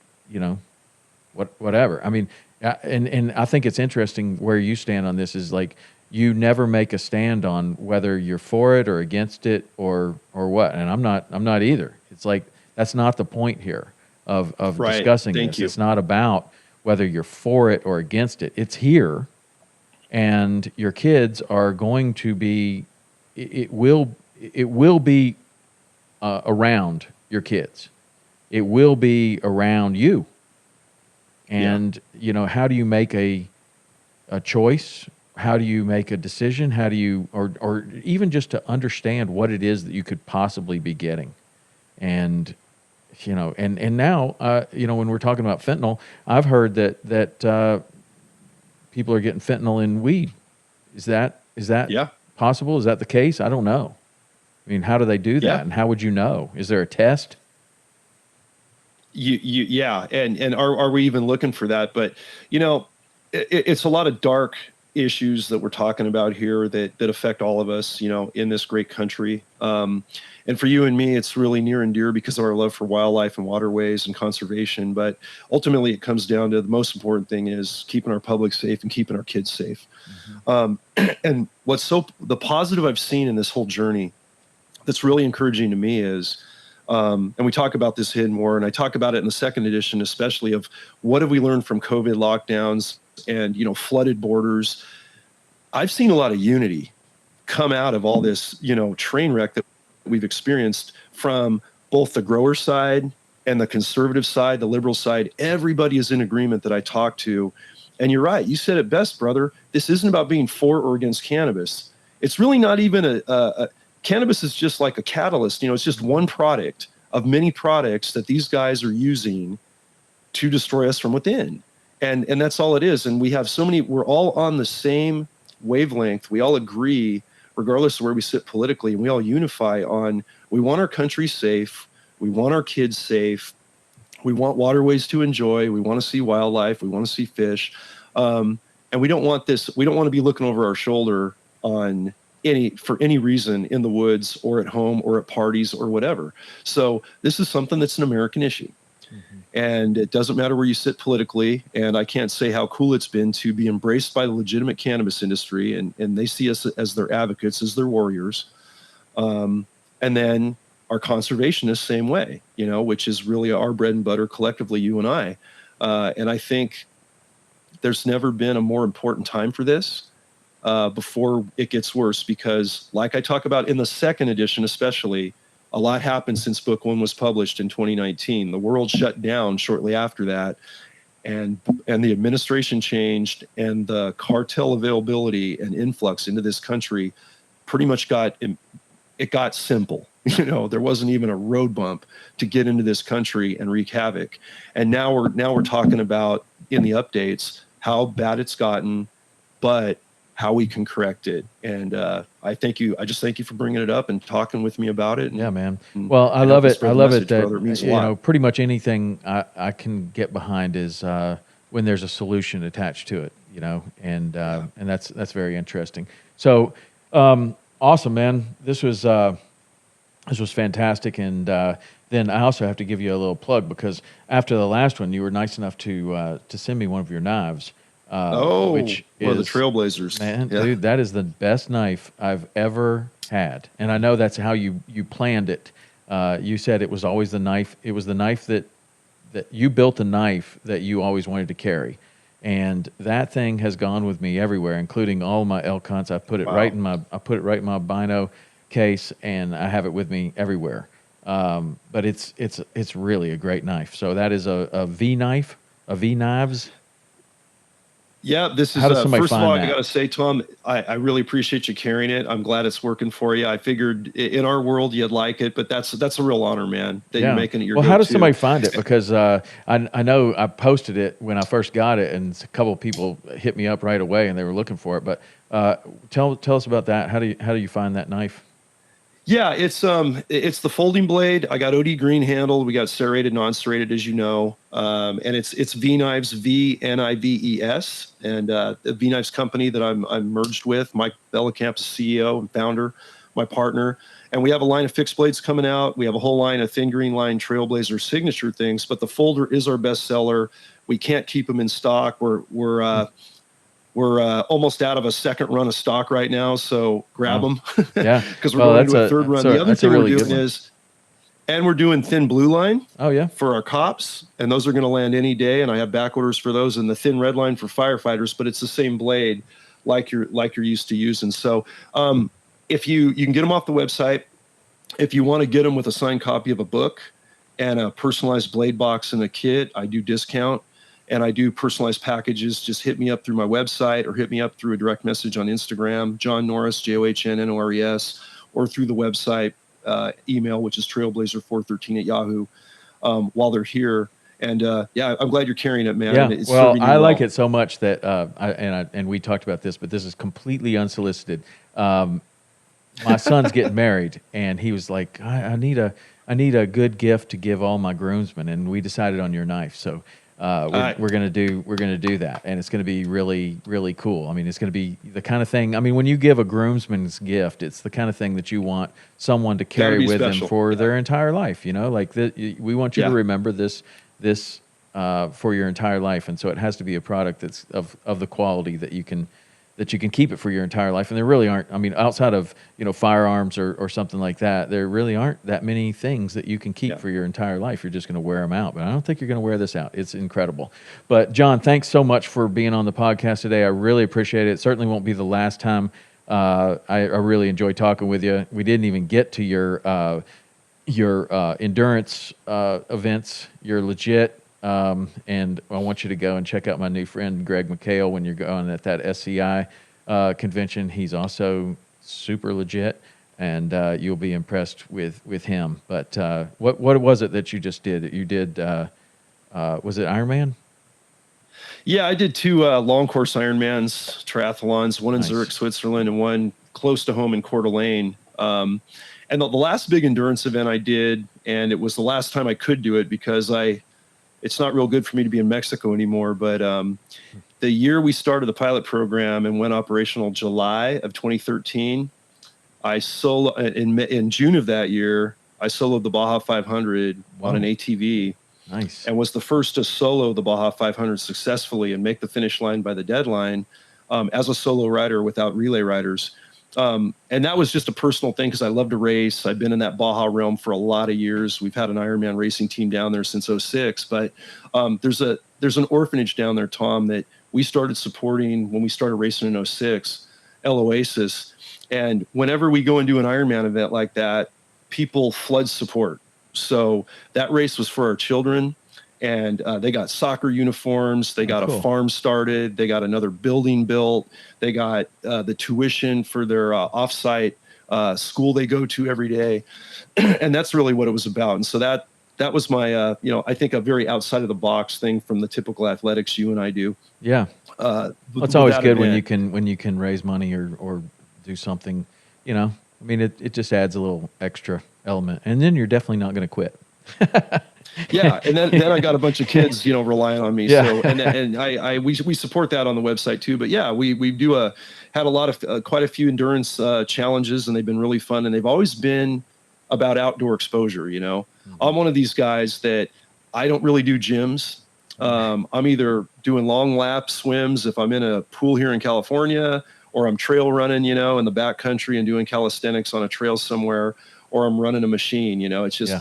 whatever. I mean, and I think it's interesting where you stand on this is like you never make a stand on whether you're for it or against it or what. And I'm not either. It's like that's not the point here of right. discussing Thank this. you. It's not about whether you're for it or against it. It's here, and your kids are going to be. It will be around your kids. It will be around you. And how do you make a choice? How do you make a decision? How do you, or even just to understand what it is that you could possibly be getting? And and now when we're talking about fentanyl, I've heard that people are getting fentanyl in weed. Is that possible? Is that the case? I don't know. I mean, how do they do that? Yeah. And how would you know? Is there a test? Yeah. And are we even looking for that? But, it's a lot of dark issues that we're talking about here that affect all of us, in this great country. And for you and me, it's really near and dear because of our love for wildlife and waterways and conservation. But ultimately, it comes down to the most important thing is keeping our public safe and keeping our kids safe. Mm-hmm. And the positive I've seen in this whole journey that's really encouraging to me is, and we talk about this Hidden War, and I talk about it in the second edition, especially of what have we learned from COVID lockdowns and, flooded borders. I've seen a lot of unity come out of all this, train wreck that we've experienced from both the grower side and the conservative side, the liberal side. Everybody is in agreement that I talk to. And you're right. You said it best, brother. This isn't about being for or against cannabis. It's really not even cannabis is just like a catalyst. It's just one product of many products that these guys are using to destroy us from within. And that's all it is. And we have we're all on the same wavelength. We all agree, regardless of where we sit politically, and we all unify on, we want our country safe. We want our kids safe. We want waterways to enjoy. We want to see wildlife. We want to see fish. And we don't want to be looking over our shoulder for any reason in the woods or at home or at parties or whatever. So this is something that's an American issue. Mm-hmm. And it doesn't matter where you sit politically. And I can't say how cool it's been to be embraced by the legitimate cannabis industry. And they see us as their advocates, as their warriors. And then are conservationists, same way, which is really our bread and butter collectively, you and I. And I think there's never been a more important time for this before it gets worse, because like I talk about in the second edition, especially, a lot happened since book 1 was published in 2019. The world shut down shortly after that. And the administration changed, and the cartel availability and influx into this country pretty much got simple. There wasn't even a road bump to get into this country and wreak havoc. And now we're talking about in the updates how bad it's gotten, but how we can correct it. And I just thank you for bringing it up and talking with me about it. And, yeah, man. Well, I love it. I love it that brother. It means a lot. Pretty much anything I can get behind is when there's a solution attached to it. And that's very interesting. So awesome, man. This was fantastic. And then I also have to give you a little plug, because after the last one, you were nice enough to send me one of your knives. Which is the Trailblazers, man, dude, that is the best knife I've ever had, and I know that's how you planned it. You said it was always the knife. It was the knife that you built, a knife that you always wanted to carry, and that thing has gone with me everywhere, including all my elk hunts. I put it right in my bino case, and I have it with me everywhere. But it's really a great knife. So that is a V knife, a V knives. Yeah, this is, first of all, I got to say, Tom, I really appreciate you carrying it. I'm glad it's working for you. I figured in our world you'd like it, but that's a real honor, man, that you're making it your go-to. How does somebody find it? Because I know I posted it when I first got it, and a couple of people hit me up right away, and they were looking for it. But tell us about that. How do you find that knife? Yeah, it's the folding blade. I got OD green handle. We got serrated, non-serrated, as you know, and it's V Knives, VNIVES, and the V Knives company that I'm merged with. Mike Bellecamp's CEO and founder, my partner, and we have a line of fixed blades coming out. We have a whole line of thin green line Trailblazer signature things, but the folder is our best seller. We can't keep them in stock. We're almost out of a second run of stock right now, so grab them. Yeah, because we're going into a third run. The other thing we're doing is, and we're doing thin blue line. Oh yeah, for our cops, and those are going to land any day. And I have back orders for those, and the thin red line for firefighters. But it's the same blade, like you're used to using. So if you can get them off the website. If you want to get them with a signed copy of a book and a personalized blade box and a kit, I do discount. And I do personalized packages. Just hit me up through my website, or hit me up through a direct message on Instagram, John Norris, JOHNNORES, or through the website email, which is trailblazer413 at Yahoo, while they're here. And I'm glad you're carrying it, man. Yeah. It's I like it so much that and we talked about this, but this is completely unsolicited. My son's getting married, and he was like, I need a good gift to give all my groomsmen, and we decided on your knife. So we're gonna do that, and it's gonna be really, really cool. I mean, it's gonna be the kind of thing. I mean, when you give a groomsman's gift, it's the kind of thing that you want someone to carry with them for their entire life. Like we want you to remember this for your entire life, and so it has to be a product that's of the quality that you can keep it for your entire life. And there really aren't, I mean, outside of, firearms or something like that, there really aren't that many things that you can keep for your entire life. You're just going to wear them out. But I don't think you're going to wear this out. It's incredible. But John, thanks so much for being on the podcast today. I really appreciate it. It certainly won't be the last time. I really enjoyed talking with you. We didn't even get to your endurance events. You're legit. And I want you to go and check out my new friend, Greg McHale, when you're going at that SCI convention. He's also super legit, and you'll be impressed with him. But what was it that you just did? You did, was it Ironman? Yeah, I did 2 long course Ironmans, triathlons, one in Zurich, Switzerland, and one close to home in Coeur d'Alene. And the last big endurance event I did, and it was the last time I could do it because it's not real good for me to be in Mexico anymore. But the year we started the pilot program and went operational July of 2013, in June of that year, I soloed the Baja 500 on an ATV. Nice. And was the first to solo the Baja 500 successfully and make the finish line by the deadline as a solo rider without relay riders. And that was just a personal thing because I love to race. I've been in that Baja realm for a lot of years. We've had an Ironman racing team down there since '06. But there's an orphanage down there, Tom, that we started supporting when we started racing in '06, El Oasis. And whenever we go and do an Ironman event like that, people flood support. So that race was for our children. And they got soccer uniforms. They got a farm started. They got another building built. They got the tuition for their offsite school they go to every day. And that's really what it was about. And so that was my, I think a very outside of the box thing from the typical athletics you and I do. Yeah. Well, it's always good when you can raise money or do something, I mean, it just adds a little extra element. And then you're definitely not going to quit. Yeah, and then I got a bunch of kids, relying on me. Yeah. So and we support that on the website too. But yeah, we do had a lot of quite a few endurance challenges, and they've been really fun. And they've always been about outdoor exposure. Mm-hmm. I'm one of these guys that I don't really do gyms. I'm either doing long lap swims if I'm in a pool here in California, or I'm trail running, in the backcountry and doing calisthenics on a trail somewhere, or I'm running a machine. It's just. Yeah.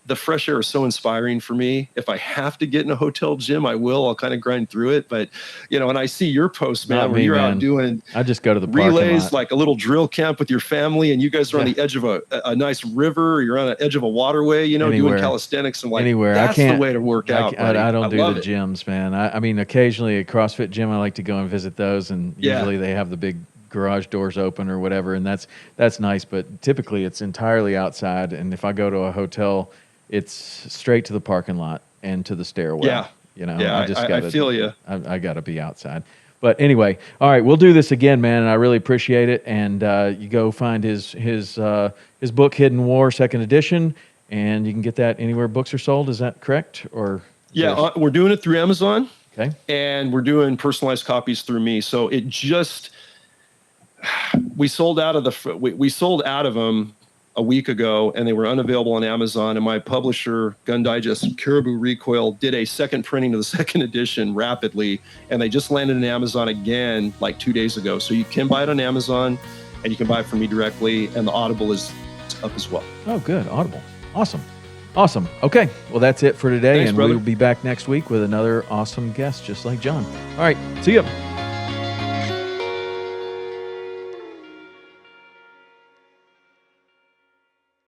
The fresh air is so inspiring for me. If I have to get in a hotel gym, I will. I'll kind of grind through it. But, and I see your post, man, where you're out doing I just go to the relays, like a little drill camp with your family, and you guys are on the edge of a nice river, or you're on the edge of a waterway, doing calisthenics. And anywhere. That's the way to work out. I don't do the gyms, man. I mean, occasionally a CrossFit gym, I like to go and visit those, and usually they have the big garage doors open or whatever, and that's nice. But typically it's entirely outside, and if I go to a hotel, it's straight to the parking lot and to the stairwell. Yeah. I feel you. I got to be outside. But anyway, all right, we'll do this again, man, and I really appreciate it. And you go find his book, Hidden War, 2nd edition, and you can get that anywhere books are sold. Is that correct? Or we're doing it through Amazon. Okay. And we're doing personalized copies through me. So we sold out of them a week ago, and they were unavailable on Amazon. And my publisher, Gun Digest Caribou Recoil, did a second printing of the 2nd edition rapidly, and they just landed in Amazon again like 2 days ago. So you can buy it on Amazon, and you can buy it from me directly, and the Audible is up as well. Oh, good. Audible. Awesome. Okay. Well, that's it for today. Thanks, and brother. We'll be back next week with another awesome guest, just like John. All right. See you.